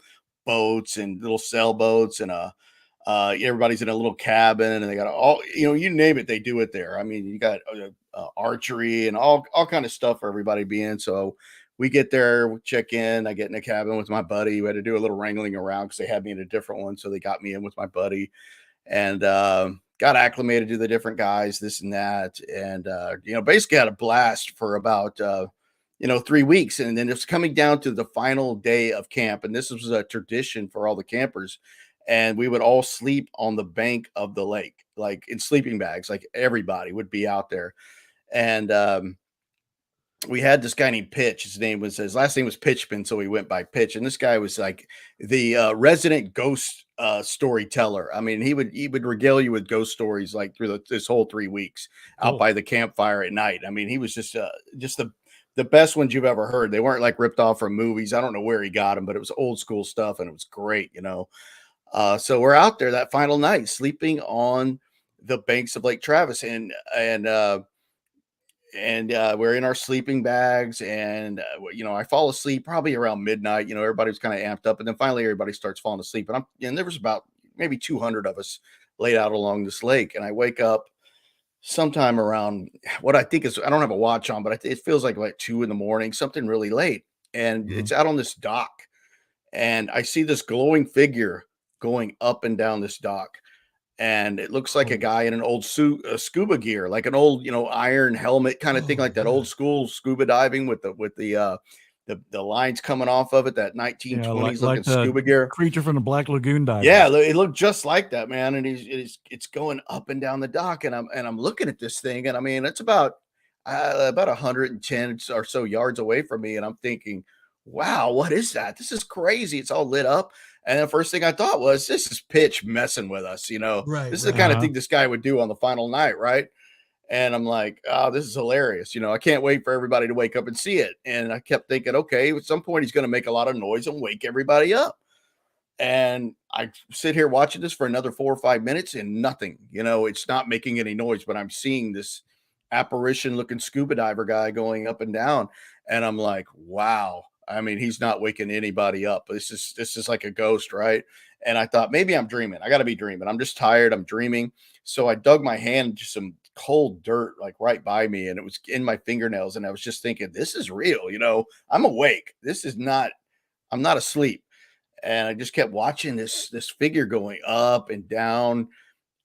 boats and little sailboats, and everybody's in a little cabin, and they got all you name it, they do it there. I mean, you got archery and all kind of stuff for everybody being. So we get there, we check in. I get in the cabin with my buddy. We had to do a little wrangling around because they had me in a different one. So they got me in with my buddy and got acclimated to the different guys, this and that. And, basically had a blast for about, 3 weeks. And then it's coming down to the final day of camp. And this was a tradition for all the campers. And we would all sleep on the bank of the lake, like in sleeping bags, like everybody would be out there. And, we had this guy named Pitch. His last name was Pitchman, so we went by Pitch. And this guy was like the resident ghost storyteller. I mean, he would regale you with ghost stories like through this whole 3 weeks out by the campfire at night. I mean, he was just the best ones you've ever heard. They weren't like ripped off from movies. I don't know where he got them, but it was old school stuff, and it was great, So we're out there that final night, sleeping on the banks of Lake Travis, and we're in our sleeping bags, and I fall asleep probably around midnight. Everybody was kind of amped up, and then finally everybody starts falling asleep, and there was about maybe 200 of us laid out along this lake, and I wake up sometime around what I think is, I don't have a watch on, but it feels like 2 a.m, something really late, and it's out on this dock, and I see this glowing figure going up and down this dock. And it looks like a guy in an old scuba gear, like an old, iron helmet kind of thing, like that old school scuba diving with the lines coming off of it, that 1920s looking scuba gear. Creature from the Black Lagoon dive. Yeah, it looked just like that, man. And it's going up and down the dock, and I'm looking at this thing, and I mean, it's about 110 or so yards away from me, and I'm thinking, wow, what is that? This is crazy. It's all lit up. And the first thing I thought was, this is Pitch messing with us, Right. This is the kind of thing this guy would do on the final night, right? And I'm like, oh, this is hilarious. I can't wait for everybody to wake up and see it. And I kept thinking, okay, at some point he's going to make a lot of noise and wake everybody up. And I sit here watching this for another 4 or 5 minutes and nothing. It's not making any noise, but I'm seeing this apparition looking scuba diver guy going up and down. And I'm like, wow. I mean, he's not waking anybody up. This is like a ghost, right? And I thought, maybe I'm dreaming. I got to be dreaming. I'm just tired. I'm dreaming. So I dug my hand into some cold dirt, like right by me, and it was in my fingernails. And I was just thinking, this is real. I'm awake. I'm not asleep. And I just kept watching this figure going up and down.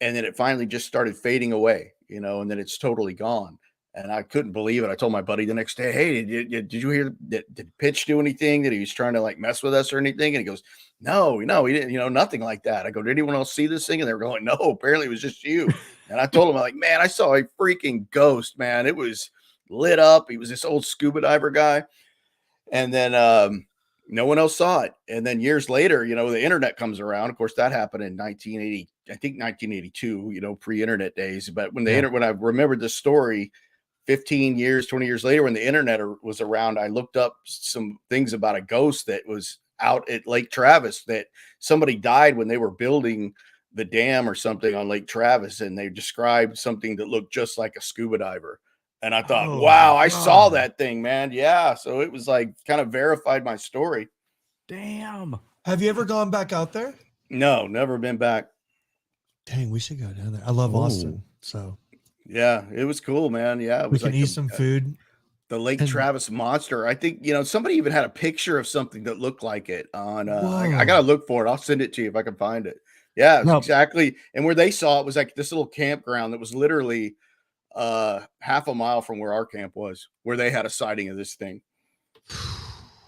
And then it finally just started fading away, and then it's totally gone. And I couldn't believe it. I told my buddy the next day, hey, did you hear, did Pitch do anything? That he was trying to like mess with us or anything? And he goes, no, he didn't, nothing like that. I go, did anyone else see this thing? And they were going, no, apparently it was just you. And I told him, I'm like, man, I saw a freaking ghost, man. It was lit up. He was this old scuba diver guy. And then no one else saw it. And then years later, the internet comes around. Of course, that happened in 1982, pre-internet days. But when when I remembered this story, 15 years, 20 years later, when the internet was around, I looked up some things about a ghost that was out at Lake Travis, that somebody died when they were building the dam or something on Lake Travis. And they described something that looked just like a scuba diver. And I thought, wow, I saw that thing, man. Yeah. So it was like kind of verified my story. Damn. Have you ever gone back out there? No, never been back. Dang, we should go down there. I love Austin. So yeah, it was cool, man. Yeah, it we was can eat some food. The Lake Travis monster. I think somebody even had a picture of something that looked like it on. I gotta look for it. I'll send it to you if I can find it. Yeah, exactly. And where they saw it was like this little campground that was literally half a mile from where our camp was, where they had a sighting of this thing.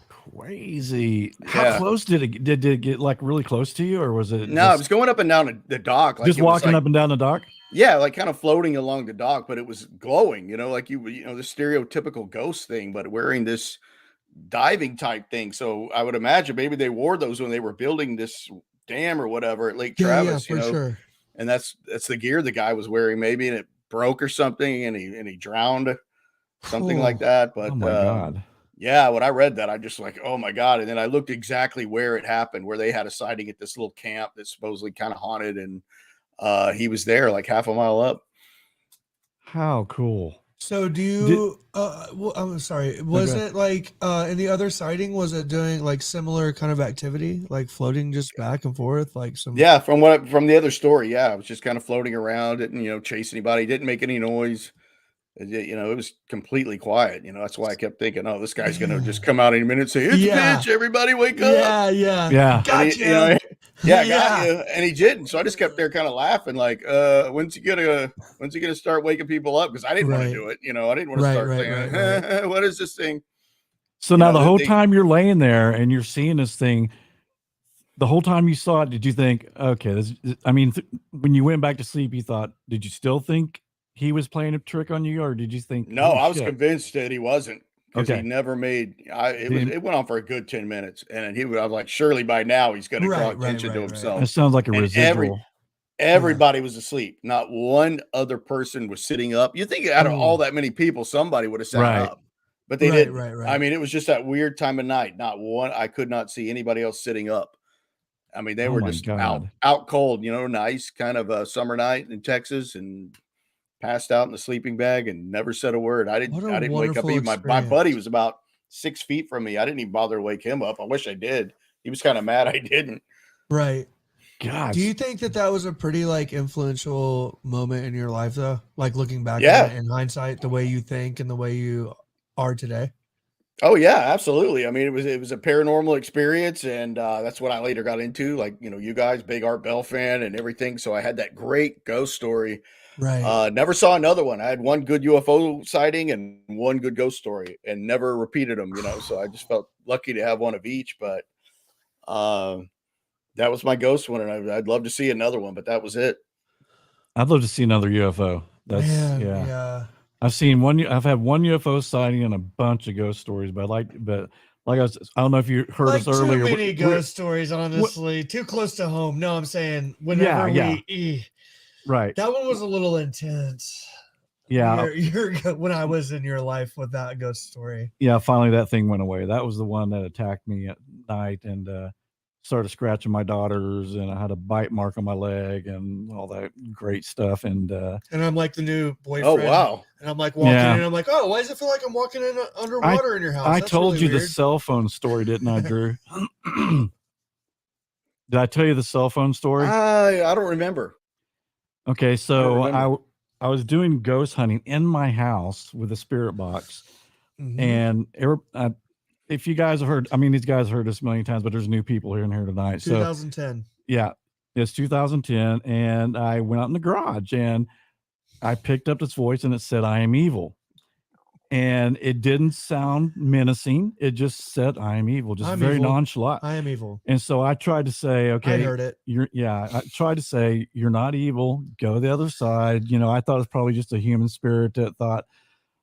Crazy. How close did it get? Like really close to you, or was it? No, it was going up and down the dock. Just walking up and down the dock. Yeah, like kind of floating along the dock, but it was glowing. Like the stereotypical ghost thing, but wearing this diving type thing. So I would imagine maybe they wore those when they were building this dam or whatever at Lake Travis. Yeah, for sure. And that's the gear the guy was wearing, maybe, and it broke or something, and he drowned, something like that. But oh my God. Yeah, when I read that, I just like, oh my God. And then I looked exactly where it happened, where they had a sighting at this little camp that's supposedly kind of haunted, and he was there like half a mile up. How cool. So do you well, I'm sorry, was it like in the other sighting, was it doing like similar kind of activity, like floating just back and forth, like some? Yeah, from the other story, yeah, it was just kind of floating around, didn't chase anybody, didn't make any noise. It was completely quiet. That's why I kept thinking, oh, this guy's gonna just come out any minute and say, it's Pitch, everybody wake up. Yeah. Gotcha. Got you. And he didn't. So I just kept there kind of laughing, like, when's he gonna start waking people up? Because I didn't want to do it. I didn't want to start saying, what is this thing? So now the whole time you're laying there and you're seeing this thing, the whole time you saw it, did you think, okay, when you went back to sleep, did you still think he was playing a trick on you, or did you think? No, I was convinced that he wasn't, because he never made. It went on for a good 10 minutes, and I was like, surely by now he's going to draw attention to himself. That sounds like a residual. Everybody was asleep. Not one other person was sitting up. You think out of all that many people, somebody would have sat up, but they didn't. I mean, it was just that weird time of night. Not one. I could not see anybody else sitting up. I mean, they were just out cold. Nice kind of a summer night in Texas, and passed out in the sleeping bag and never said a word. I didn't wake up. Even my buddy was about 6 feet from me. I didn't even bother to wake him up. I wish I did. He was kind of mad I didn't. Right. God. Do you think that was a pretty like influential moment in your life, though? Like looking back at it in hindsight, the way you think and the way you are today? Oh yeah, absolutely. I mean, it was a paranormal experience, and that's what I later got into. Like, you guys, big Art Bell fan and everything. So I had that great ghost story. Right. Never saw another one. I had one good UFO sighting and one good ghost story, and never repeated them. So I just felt lucky to have one of each. But that was my ghost one, and I'd love to see another one, but that was it. I'd love to see another UFO. That's Man, yeah. yeah. I've seen one. I've had one UFO sighting and a bunch of ghost stories, but like I don't know if you heard Like us earlier. too many we're- ghost stories, honestly. Too close to home. No, I'm saying whenever Yeah. we Right. that one was a little intense. Yeah. When I was in your life with that ghost story. Yeah. Finally, that thing went away. That was the one that attacked me at night and started scratching my daughters, and I had a bite mark on my leg and all that great stuff. And And I'm like the new boyfriend. Oh wow. And I'm like walking Yeah. in. I'm like, oh, why does it feel like I'm walking in underwater in your house? I That's told really you the weird. cell phone story, didn't I, Drew? Did I tell you the cell phone story? I don't remember. Okay, so remember. I was doing ghost hunting in my house with a spirit box, Mhm. and if you guys have heard, I mean, these guys heard this a million times, but there's new people here tonight. So 2010. yeah, it's 2010, and I went out in the garage and I picked up this voice, and it said, "I am evil," and it didn't sound menacing. It just said, "I am evil," just I'm very evil. nonchalant. I am evil. And so I tried to say, I okay, heard it. I tried to say, you're not evil. Go the other side. I thought it's probably just a human spirit that thought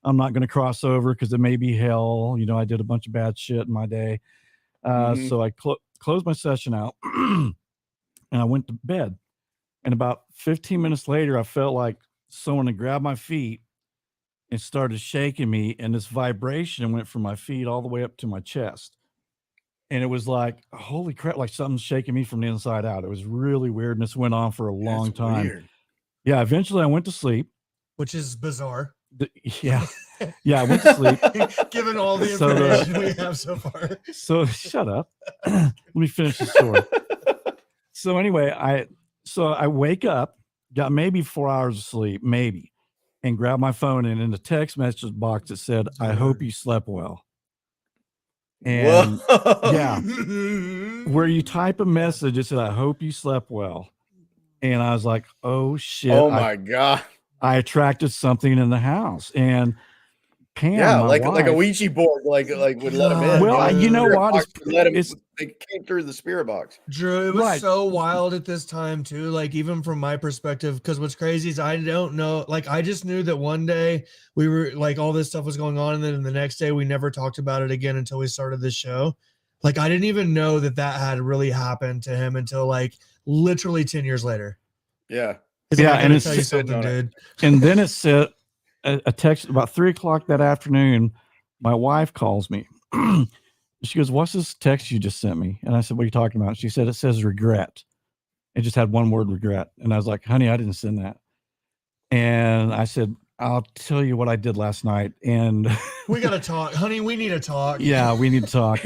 I'm not going to cross over because it may be hell. I did a bunch of bad shit in my day. Mhm. So I closed my session out and I went to bed. And about 15 minutes later, I felt like someone had grabbed my feet and started shaking me. And this vibration went from my feet all the way up to my chest. And it was like, holy crap, like something's shaking me from the inside out. It was really weird. And this went on for a long That's time. weird. Yeah. Eventually I went to sleep. Which is bizarre. Yeah. I went to sleep. Given all the So information we have so far. So shut up. Let me finish the story. So anyway, I wake up, got maybe 4 hours of sleep, maybe, and grab my phone, and in the text message box it said, "I hope you slept well." And Whoa. yeah, where you type a message, it said, "I hope you slept well." And I was like, oh shit. Oh my God. I attracted something in the house. And Pam, Yeah, my like a wife, Ouija board, like would let them in. Well, you know Spirit what? box would let 'em- It's- they came through the spirit box. Drew, it was Right. so wild at this time too. Like even from my perspective, because what's crazy is I don't know. Like I just knew that one day we were like all this stuff was going on, and then the next day we never talked about it again until we started this show. Like I didn't even know that had really happened to him until like literally 10 years later. Yeah. Yeah, I and gotta it's tell you sitting something, on it. dude. And then it said a text about 3:00 that afternoon. My wife calls me. She goes, "What's this text you just sent me?" And I said, "What are you talking about?" She said, "It says regret." It just had one word, regret. And I was like, "Honey, I didn't send that." And I said, "I'll tell you what I did last night." And We gotta talk, honey. We need to talk. yeah, we need to talk.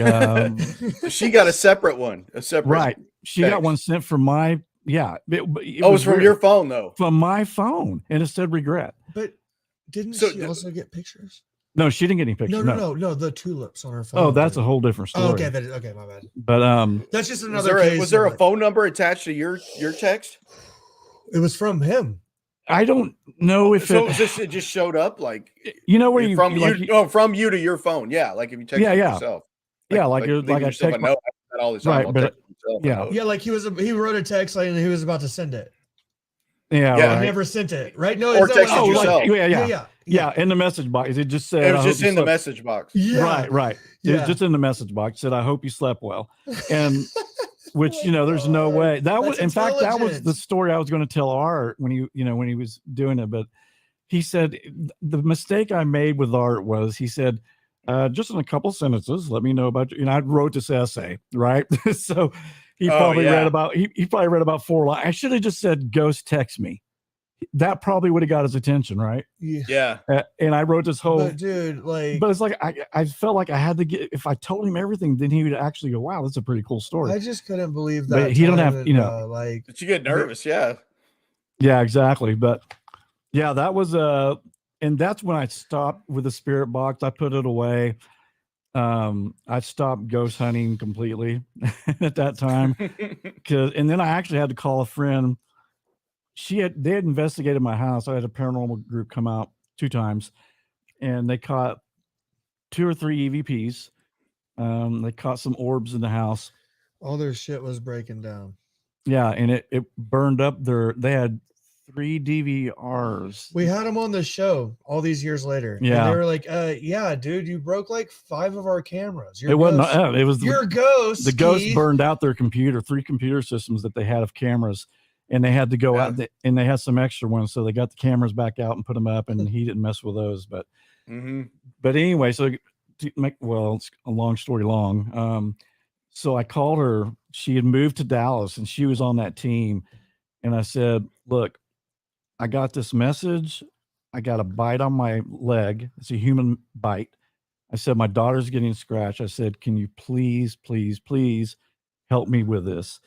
She got a separate one. A separate. Right. She got text. one sent from my, yeah. It Oh, it's from weird. your phone though. From my phone. And it said regret. But didn't So she the- also get pictures? No, she didn't get any pictures. No. The tulips on her phone. Oh, that's a dude. whole different story. Oh, okay. Okay, my bad. But That's just Was another there, case. was there of, a like- phone number attached to your text? It was from him. I don't know if So it, it just showed up like you know where you from like, you from you to your phone. Yeah, like if you text Yeah, yeah. yourself. yeah, like leaving I yourself a text my, note. I do that all the time. Right, I'll but- text myself a yeah. note. Yeah, like he wrote a text like, and he was about to send it. yeah, Yeah, I right. never sent it. Right? No, Or is that texted what Oh, it was? yourself. like, yeah, in the message box. It just said, It "I was hope just you in the slept-" message box. Yeah. Right. It was Yeah. just in the message box. Said, "I hope you slept well," and which there's no God. way that was. That's In fact, that was the intelligent. story I was going to tell Art when he was doing it. But he said the mistake I made with Art was he said, "Just in a couple sentences, let me know about you." I wrote this essay, right? So he Oh, probably yeah. read about he probably read about 4 lines. I should have just said, "Ghost text me." That probably would have got his attention, right? Yeah. And I wrote this whole. But dude, like, But it's like I felt like I had to get, if I told him everything, then he would actually go, "Wow, that's a pretty cool story." I just couldn't believe But that. he don't time have- and, like, But you get nervous, yeah. Yeah, exactly. But yeah, that was and that's when I stopped with the spirit box. I put it away. I stopped ghost hunting completely at that time. And then I actually had to call a friend. They had investigated my house. I had a paranormal group come out 2 times, and they caught 2 or 3 EVPs. They caught some orbs in the house. All their shit was breaking down. Yeah, and it burned up they had 3 DVRs. We had them on the show all these years later. Yeah. And they were like, yeah, dude, you broke like 5 of our cameras. It wasn't. It was your ghost. the ghost Keith. burned out their 3 computer systems that they had of cameras, and they had to go out and they had some extra ones, so they got the cameras back out and put them up, and he didn't mess with those. But but anyway, so it's a long story long. So I called her. She had moved to Dallas, and she was on that team. And I said, "Look, I got this message. I got a bite on my leg. It's a human bite." I said, "My daughter's getting scratched." I said, "Can you please, please, please help me with this?"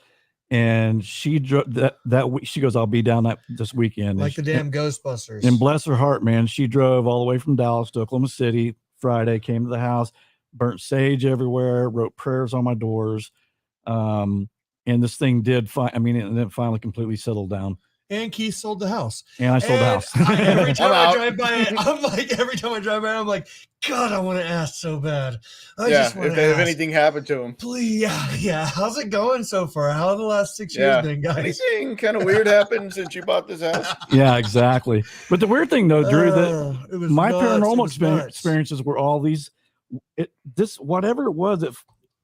And she drove that week. She goes, "I'll be down this weekend." Like the damn Ghostbusters. And bless her heart, man, she drove all the way from Dallas to Oklahoma City Friday, came to the house, burnt sage everywhere, wrote prayers on my doors. And this thing did and then finally completely settled down. And Keith sold the house. And I sold the house. Every time I drive by it, I'm like, God, I want to ask so bad. If anything happened to him. Please, yeah. How's it going so far? How have the last 6 years been, guys? Anything kind of weird happened since you bought this house? Yeah, exactly. But the weird thing, though, Drew, that it was my nuts. paranormal experiences were all these. Whatever it was.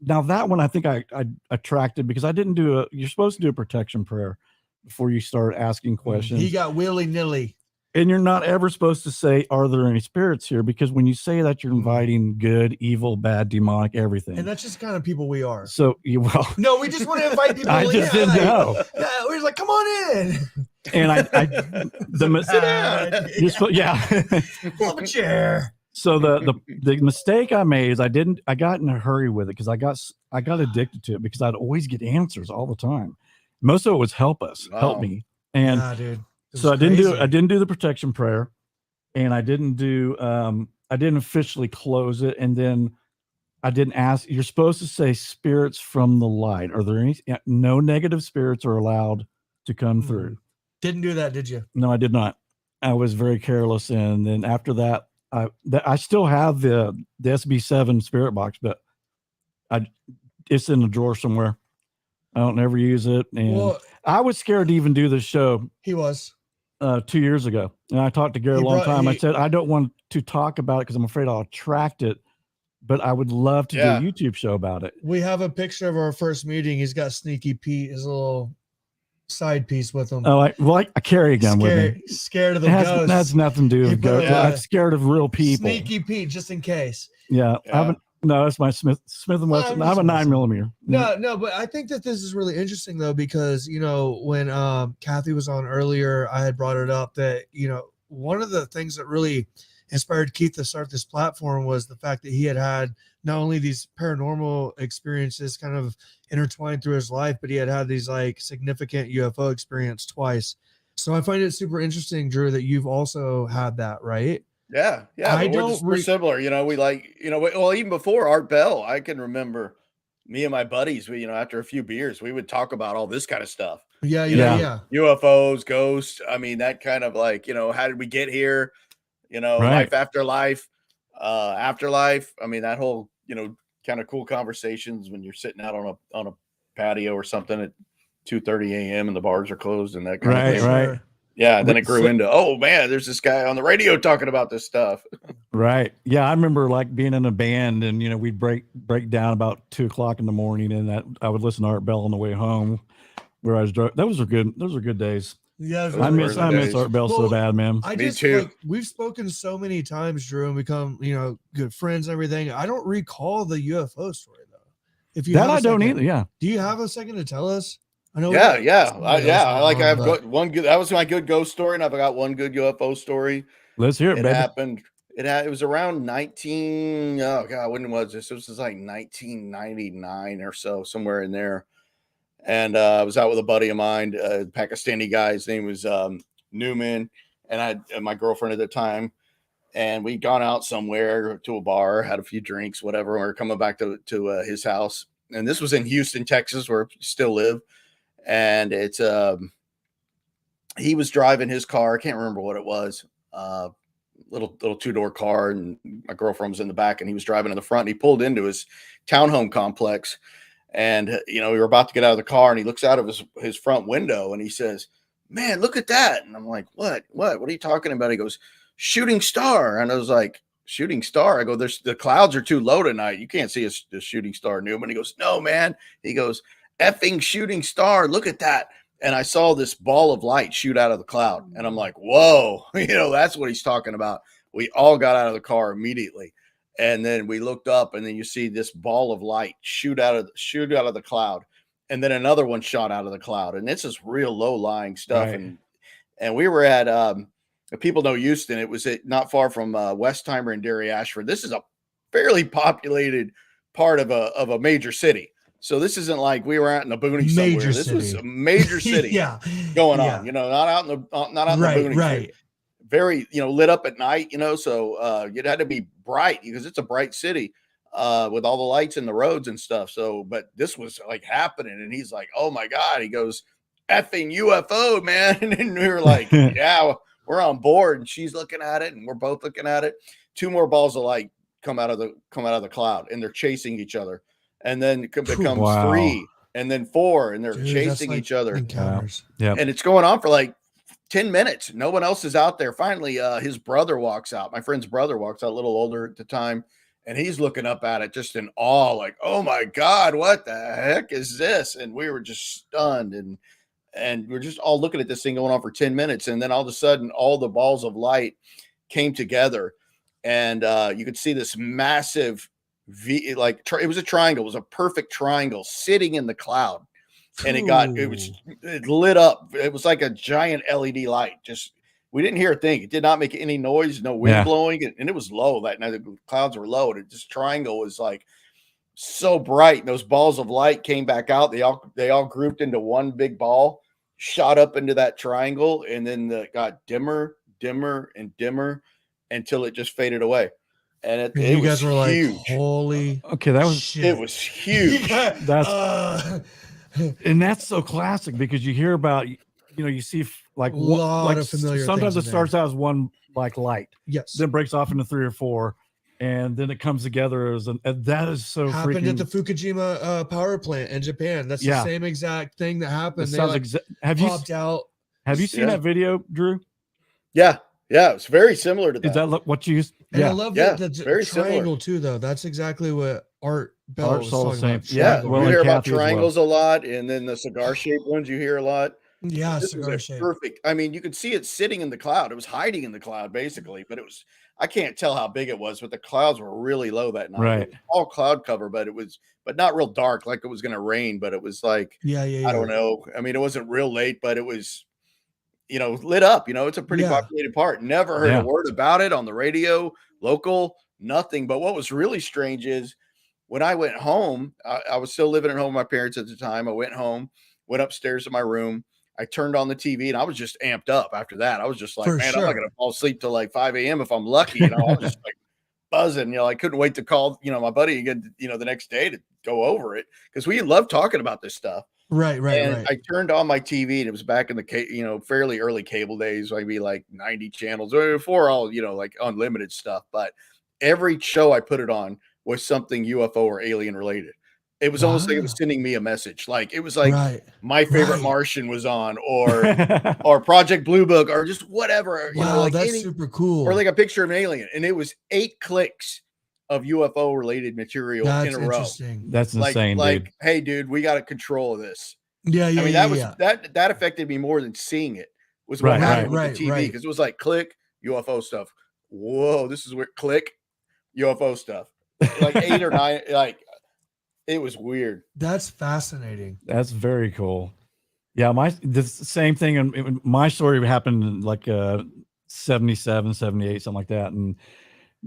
Now that one, I think I attracted because I didn't do you're supposed to do a protection prayer before you start asking questions. He got willy-nilly. And you're not ever supposed to say, "Are there any spirits here?" Because when you say that, you're inviting good, evil, bad, demonic, everything. And that's just kind of people we are. So no, we just want to invite people. I just didn't know. Yeah, we're just like, come on in. And Sit down. Pull up a chair. So the mistake I made is I got in a hurry with it because I got addicted to it because I'd always get answers all the time. Most of it was help me. And dude. So I didn't do the protection prayer, and I didn't officially close it. And then I didn't ask, you're supposed to say spirits from the light. Are there any, no negative spirits are allowed to come through. Didn't do that, did you? No, I did not. I was very careless. And then after that, I still have the SB7 spirit box, but it's in the drawer somewhere. I don't ever use it. And I was scared to even do this show. He was 2 years ago. And I talked to Gary a long time. I said, I don't want to talk about it because I'm afraid I'll attract it, but I would love to do a YouTube show about it. We have a picture of our first meeting. He's got Sneaky Pete, his little side piece with him. Oh, I carry a gun with me. Scared of the ghost. That's nothing to do with ghosts. I'm scared of real people. Sneaky Pete, just in case. Yeah. No, that's my Smith & Wesson. I have a 9mm. No, but I think that this is really interesting though, because when Kathy was on earlier, I had brought it up that one of the things that really inspired Keith to start this platform was the fact that he had not only these paranormal experiences kind of intertwined through his life, but he had these like significant UFO experience twice. So I find it super interesting, Drew, that you've also had that, right? Yeah. We're similar. We even before Art Bell, I can remember me and my buddies, after a few beers, we would talk about all this kind of stuff. Yeah. UFOs, ghosts. I mean, that kind of like, how did we get here? Life after life, afterlife. I mean, that whole, kind of cool conversations when you're sitting out on a patio or something at 2:30 a.m. and the bars are closed and that kind of thing. Right. Yeah, then it grew into, oh man, there's this guy on the radio talking about this stuff. Right. Yeah, I remember like being in a band, and we'd break down about 2:00 in the morning, and that I would listen to Art Bell on the way home, where I was drunk. Those were good days. Yeah, I miss Art Bell so bad, man. Me too. Like, we've spoken so many times, Drew, and become good friends and everything. I don't recall the UFO story though. If you that I don't either. Yeah. Do you have a second to tell us? I know. I have one good. That was my good ghost story, and I've got one good UFO story. Let's hear it. Baby. Happened. It was around 19. Oh God, when was this? It was like 1999 or so, somewhere in there. And I was out with a buddy of mine, a Pakistani guy. His name was Newman, and I had my girlfriend at the time. and we'd gone out somewhere to a bar, had a few drinks, whatever. And we were coming back to his house, and this was in Houston, Texas, where I still live. And it's he was driving his car. I can't remember what it was. Little 2-door car, and my girlfriend was in the back, and he was driving in the front. And he pulled into his townhome complex, and we were about to get out of the car, and he looks out of his front window, and he says, "Man, look at that!" And I'm like, "What are you talking about?" He goes, "Shooting star." And I was like, "Shooting star?" I go, "The clouds are too low tonight. You can't see a shooting star, Newman." He goes, "No, man." He goes, "Effing shooting star. Look at that." And I saw this ball of light shoot out of the cloud. And I'm like, whoa, that's what he's talking about. We all got out of the car immediately. And then we looked up, and then you see this ball of light shoot out of the cloud. And then another one shot out of the cloud. And this is real low lying stuff. Right. And we were at, people know Houston. It was not far from Westheimer and Derry Ashford. This is a fairly populated part of a major city. So this isn't like we were out in the boonies somewhere. This was a major city going on, not out in the boonies. Right. Very, lit up at night, so it had to be bright because it's a bright city with all the lights in the roads and stuff. So, but this was like happening, and he's like, "Oh my God," he goes, "Effing UFO, man." And we were like, "Yeah, we're on board." And she's looking at it, and we're both looking at it. 2 more balls of light come out of the cloud, and they're chasing each other. And then it becomes 3, and then 4, and they're chasing each other. Encounters. Yeah. And it's going on for like 10 minutes. No one else is out there. Finally, his brother walks out. My friend's brother walks out, a little older at the time, and he's looking up at it just in awe, like, "Oh my God, what the heck is this?" And we were just stunned, and we're just all looking at this thing going on for 10 minutes. And then all of a sudden, all the balls of light came together, and you could see this massive it was a triangle. It was a perfect triangle sitting in the cloud, and it lit up. It was like a giant LED light. Just, we didn't hear a thing. It did not make any noise, no wind blowing, and it was low that night. The clouds were low, and this triangle was like so bright. And those balls of light came back out. They all grouped into one big ball, shot up into that triangle, and then it got dimmer, and dimmer until it just faded away. And it you was guys were huge. like, "Holy Okay, that was shit." It was huge. And that's so classic because you hear about, you see like a lot of familiar sometimes things it in starts out as one like light, yes. then breaks off into 3 or 4, and then it comes together as and that is so Happened freaking. at the Fukushima power plant in Japan. That's the same exact thing that happened. They Have you popped out. have you seen that video, Drew? Yeah, it's very similar to that. Is that what you? And I love the very triangle similar. too, though. That's exactly what Art Bell was Saw the talking same. about. Yeah, Triangle. well, you and hear about Kathy as well. triangles a lot, and then the cigar-shaped ones you hear a lot. Yeah, This was cigar a shape. perfect. I mean, you could see it sitting in the cloud. It was hiding in the cloud, basically, but it was. I can't tell how big it was, but the clouds were really low that night. Right. It was all cloud cover, but not real dark, like it was going to rain. But it was like, Yeah. I don't know. I mean, it wasn't real late, but it was, lit up. It's a pretty populated part. Never heard a word about it on the radio, local, nothing. But what was really strange is when I went home, I was still living at home with my parents at the time. I went home, went upstairs to my room. I turned on the TV, and I was just amped up after that. I was just like, man, I'm not going to fall asleep till like 5 a.m. if I'm lucky. I was just like buzzing. I couldn't wait to call, my buddy again, the next day to go over it because we love talking about this stuff. Right. And I turned on my TV, and it was back in the fairly early cable days, maybe like 90 channels before all, like unlimited stuff. But every show I put it on was something UFO or alien related. It was almost like it was sending me a message. Like it was like My Favorite Martian was on, or Project Blue Book, or just whatever. Wow, that's super cool. Or like a picture of an alien, and it was 8 clicks of UFO related material in a row. That's insane, dude. Hey, dude, we got to control this. Yeah. I mean, that affected me more than seeing it. Was what happened with the TV, because it was like click UFO stuff. Whoa, this is where click UFO stuff. Like 8 or 9, like. It was weird. That's fascinating. That's very cool. Yeah, the same thing. And my story happened in like 77, 78, something like that. And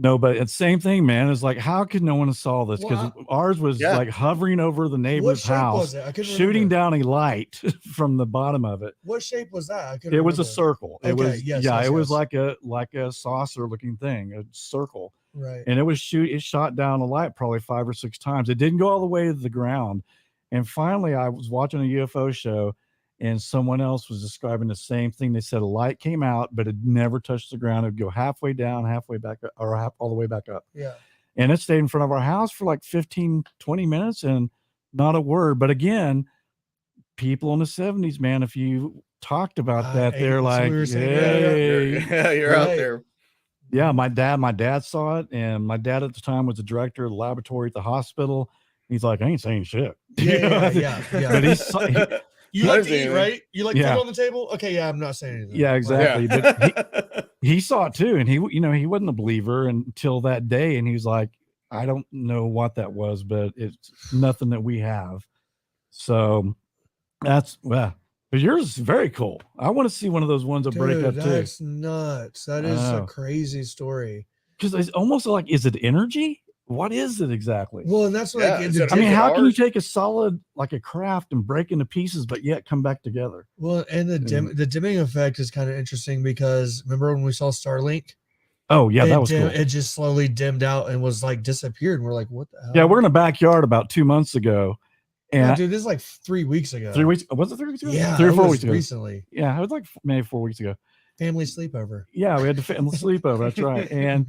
No, but it's same thing, man. It's like, how could no one have saw this? Because Well, ours was Yeah. like hovering over the What neighbor's shape house, was it? I couldn't shooting remember. down a light from the bottom of it. What shape was that? I couldn't It was a remember. circle. It Okay, was yes, yeah, yes, it was yes. like a saucer looking thing, a circle. Right. And it shot down a light probably 5 or 6 times. It didn't go all the way to the ground. And finally I was watching a UFO show and someone else was describing the same thing. They said a light came out, but it never touched the ground. It'd go halfway down, halfway back up, or all the way back up. Yeah. And it stayed in front of our house for like 15, 20 minutes and not a word. But again, people in the 70s, man, if you talked about that, Hey, they're that's what like, we were saying hey. Yeah, you're out Right. there. Yeah, my dad saw it, and my dad at the time was the director of the laboratory at the hospital. He's like, I ain't saying shit. Yeah. But he saw, You I like didn't to say eat, anything. right? You like Yeah. food on the table? Okay, yeah, I'm not saying anything. yeah, Like, exactly. Yeah. But he saw it too, and he wasn't a believer until that day, and he was like, I don't know what that was, but it's nothing that we have. So that's well, but yours is very cool. I want to see one of those ones that break dude, up too, that's nuts. That I is a know. crazy story. because it's almost like, is it energy? What is it exactly? Well, and that's Yeah, like is the it I mean, Is it how can you ours? take a solid like a craft and break into pieces, but yet come back together? well, and the dimming effect is kind of interesting because remember when we saw Starlink? Oh yeah, that was cool. It just slowly dimmed out and was like disappeared. And we're like, what the hell? Yeah, we're in a backyard about 2 months ago, and Yeah, dude, this is like 3 weeks ago. 3 weeks was it 3 weeks ago? Yeah, 3 or it 4 was weeks ago. recently. Yeah, it was like maybe 4 weeks ago. Family sleepover. Yeah, we had to family sleepover. That's right. And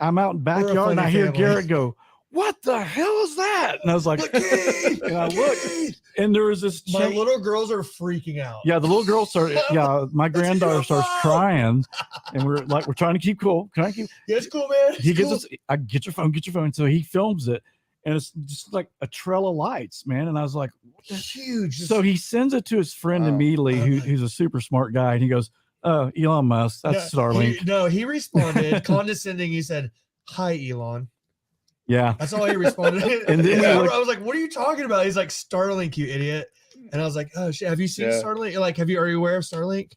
I'm out in We're a backyard and I funny hear family. Garrett go, "What the hell is that?" And I was like, Look, Keith, and I Keith. looked, and there was this My chick- little girls are freaking out. Yeah, the little girl started. Yeah, my It's a granddaughter starts UFO. crying, and we're trying to keep cool. Trying to keep. Yeah, it's cool, man. He It's gets cool. us. I get your phone. So he films it, and it's just like a trail of lights, man. And I was like, what the Huge. So he sends it to his friend Wow. immediately, I'm like- who's a super smart guy, and he goes, "Oh, Elon Musk, that's Starlink." He responded condescending. He said, "Hi, Elon." Yeah, That's all he responded. And then I, he looked- I was like, "What are you talking about?" He's like, "Starlink, you idiot." And I was like, "Oh shit, have you seen Yeah. Starlink? Like, are you aware of Starlink,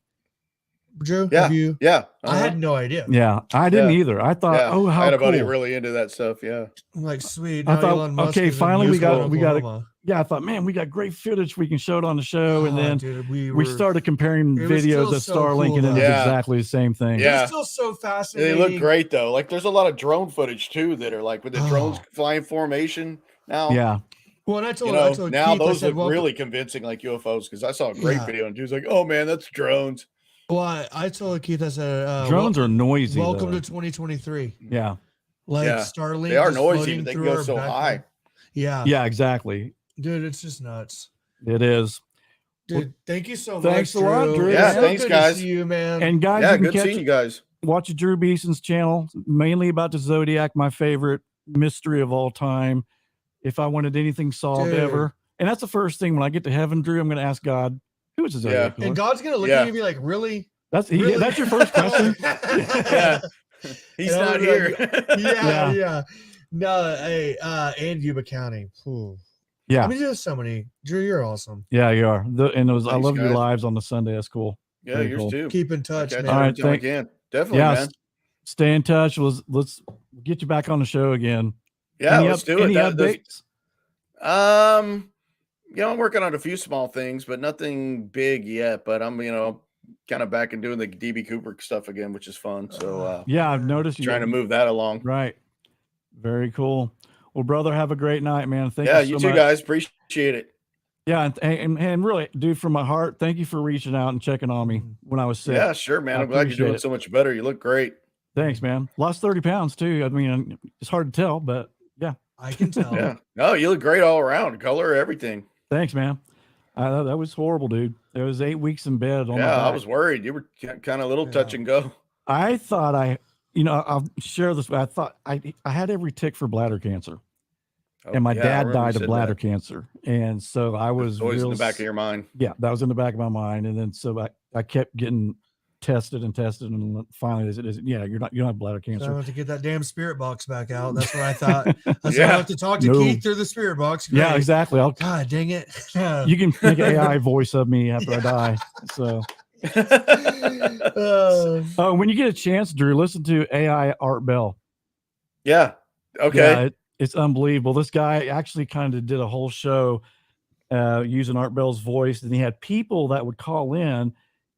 Drew? Yeah. Have you?" Yeah. I had no idea. yeah. I didn't Yeah. either. I thought, Yeah. oh, how I had a buddy cool. really into that stuff. Yeah. I'm like, sweet. I now thought, Elon Musk okay, is in finally we got Houston, it. Oklahoma. Yeah, I thought, man, we got great footage. We can show it on the show, and Oh, then dude, we were- started comparing it was videos still of so Starlink, cool, and it was though. Yeah. exactly the same thing. It Yeah. was still so They fascinating. look great though. Like there's a lot of drone footage too that are like with the drones Oh. flying formation now. Yeah, Well, and I You told, know, I told now Keith, I those said, look welcome, really convincing like UFOs because I saw a great Yeah. video and he was like, "Oh man, that's drones." well, I told Keith, I said, drones are noisy. welcome though. to 2023. Yeah, Like Yeah. Starlink, They are just noisy, floating but they can through go our so backyard. high. Yeah, yeah, exactly. dude, it's just nuts. It is. Dude, thank you so Thanks much. a lot, Drew. Yeah, It's so thanks, good guys. To see you, man. And guys, Yeah, you can good catch seeing you guys. watch Drew Beeson's channel, mainly about the Zodiac, my favorite mystery of all time. If I wanted anything solved Dude. ever, and that's the first thing when I get to heaven, Drew, I'm going to ask God, who is the Zodiac? And killer?" God's gonna look Yeah. at you and be like, "Really? That's Really? that's your first question. Yeah. He's And I not was here. yeah, Yeah. No, hey, and Yuba County. Ooh. Yeah, I mean, there's so many. Drew, you're awesome. yeah, you are. And it was, I Thanks, love your guys. lives on the Sunday. That's cool. Yeah, Very yours cool. too. Keep in touch, Catch man. All right, every time I thank- can. Definitely, Yeah, man. stay in touch. Let's get you back on the show again. Yeah, Any let's do it. Any That- those- updates? I'm working on a few small things, but nothing big yet. But I'm, kind of back and doing the DB Cooper stuff again, which is fun. So Yeah, I've noticed you trying to move that along. Right. Very cool. Well, brother, have a great night, man. Thank Yeah, you you so too, much. guys. Appreciate it. Yeah, and really, dude, from my heart, thank you for reaching out and checking on me when I was sick. Yeah, sure, man. I I'm glad you're appreciate doing it. so much better. You look great. Thanks, man. Lost 30 pounds too. I mean, it's hard to tell, but yeah. I can tell. Yeah. No, you look great all around. Color, everything. Thanks, man. That was horrible, dude. It was 8 weeks in bed. On my Yeah, I back. was worried. You were kind of a little Yeah. touch and go. I thought I'll share this. I thought I had every tick for bladder cancer, Oh, and my yeah, I dad remember you died of said bladder that. cancer, and so I was It's always in real the back of your mind. Yeah, that was in the back of my mind, and then so I kept getting tested, and finally they said, "Yeah, you don't have bladder So I cancer." have to get that damn spirit box back out. That's what I thought. That's why I Yeah. have to talk to No. Keith through the spirit box. Yeah, Great. exactly. God dang it. You can make an AI voice of me after I die. So When you get a chance, Drew, listen to AI Art Bell. Yeah. Okay. Yeah, it's unbelievable. This guy actually kind of did a whole show using Art Bell's voice, and he had people that would call in.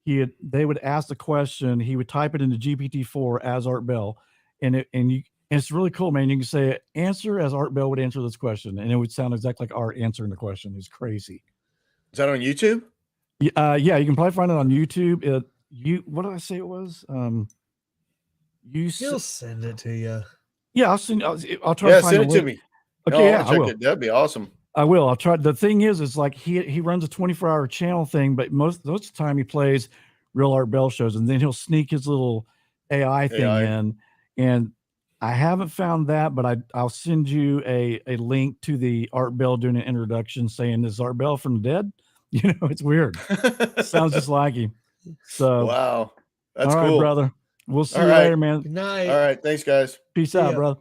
They would ask the question. He would type it into GPT-4 as Art Bell, and it's really cool, man. You can say answer as Art Bell would answer this question, and it would sound exactly like Art answering the question. It's crazy. Is that on YouTube? Yeah, you can probably find it on YouTube. What did I say it was? He'll send it to you. Yeah, I'll try to find send it to me. Okay, No, yeah, I will. That'd be awesome. I will. I'll try. The thing is like he runs a 24-hour channel thing, but most of the time he plays real Art Bell shows, and then he'll sneak his little AI thing in. And I haven't found that, but I'll send you a link to the Art Bell doing an introduction saying, "This is Art Bell from the dead." It's weird. Sounds just like him. So wow, that's all right, cool, brother. We'll see All you right. later, man. Good night. All right, thanks, guys. Peace out, ya. brother.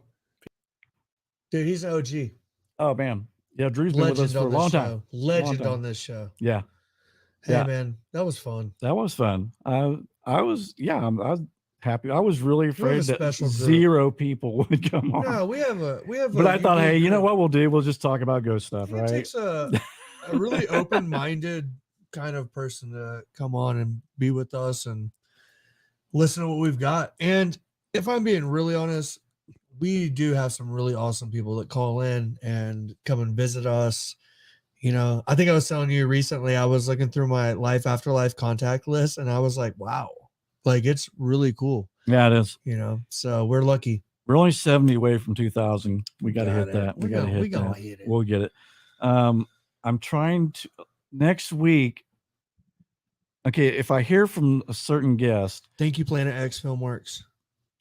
Dude, he's an OG. Oh man, yeah, Drew's been with us Legend for a on long this time. show. Legend time. on this show. Yeah, Hey Yeah. man, that was fun. that was fun. I was happy. I was really afraid that special group. 0 people would come on. No, we have a But I thought, hey, unique you know group. what we'll do? We'll just talk about ghost I stuff, think it right? takes a really open-minded kind of person to come on and be with us and listen to what we've got. And if I'm being really honest, we do have some really awesome people that call in and come and visit us. I think I was telling you recently, I was looking through my Life Afterlife contact list and I was like, wow, like it's really cool, Yeah, it is. so we're lucky. We're only 70 away from 2,000. We got to Got hit it. that. We got to hit we that. gonna hit it. We'll get it. I'm trying to next week. Okay, if I hear from a certain guest, Thank you, Planet X Filmworks.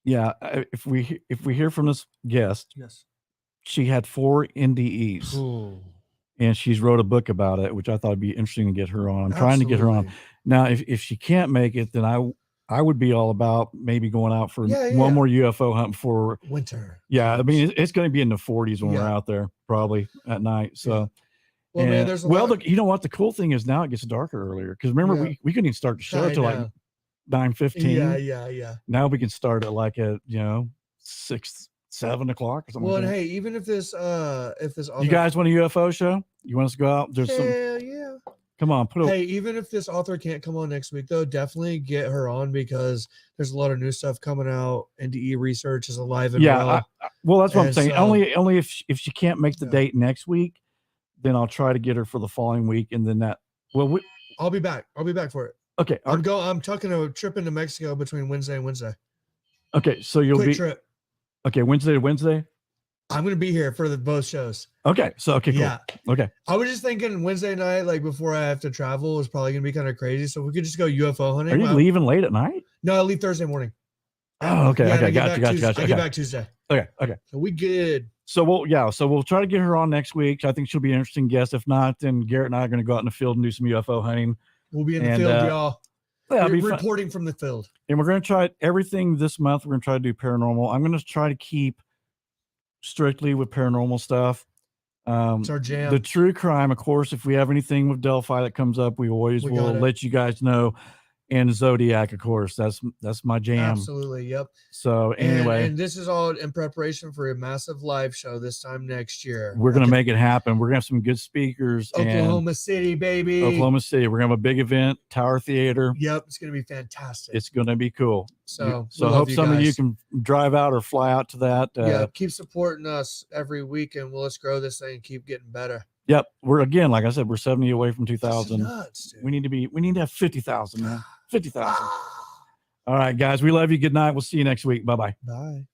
yeah, if we hear from this guest, Yes. she had 4 NDEs. And she's wrote a book about it, which I thought would be interesting to get her on. I'm trying to get her on. Now, if she can't make it, then I would be all about maybe going out for Yeah. one more UFO hunt before. Winter. Yeah, I mean, it's going to be in the 40s when we're Yeah. out there, probably at night. So, Well, man, and- there's a well, lot. you know what? The cool thing is now it gets darker earlier because remember Yeah. we couldn't even start the show I till like know. 9:15. Yeah. Now we can start at like at 6, 7 o'clock or something. Well, like and that. hey, even if this author, You guys want a UFO show? You want us to go out? There's some. hell yeah. Come on, put a. Hey, even if this author can't come on next week, though, definitely get her on because there's a lot of new stuff coming out. NDE research is alive and Yeah, well. well, that's what I'm And saying. so- Only if she can't make the Yeah. date next week, then I'll try to get her for the following week, and then that. Well, I'll be back. I'll be back for it. okay, I'm tucking a trip into Mexico between Wednesday and Wednesday. okay. So you'll Quick be trip. okay Wednesday to Wednesday. I'm gonna be here for both shows. Okay, so okay, cool. Yeah. Okay, I was just thinking Wednesday night, like before I have to travel, is probably gonna be kind of crazy. So we could just go UFO hunting. are you Well, leaving late at night? No, I leave Thursday morning. Oh, okay, Yeah, and I okay, get gotcha, back gotcha, Tuesday- gotcha. I get Okay, back Tuesday. okay. So we good. So we'll try to get her on next week. I think she'll be an interesting guest. If not, then Garrett and I are going to go out in the field and do some UFO hunting. We'll be in the And, field, y'all. Yeah, it'll We're be fun. reporting from the field. And we're going to try everything this month. We're going to try to do paranormal. I'm going to try to keep strictly with paranormal stuff. It's our jam. The true crime, of course, if we have anything with Delphi that comes up, we always We will got it. let you guys know. And Zodiac, of course, that's my jam. Absolutely. Yep. So anyway, and this is all in preparation for a massive live show this time next year. we're going to make it happen. We're going to have some good speakers and Oklahoma City, baby. Oklahoma City. We're going to have a big event, Tower Theater. Yep. It's gonna be fantastic. It's going to be cool. So So we I love hope some of you guys. can drive out or fly out to that. Yeah, keep supporting us every week, and let's grow this thing and keep getting better. Yep. We're again, like I said, we're 70 away from This is 2,000. nuts, dude. We need to have 50,000, man. 50,000. All right, guys. We love you. Good night. We'll see you next week. Bye-bye. Bye.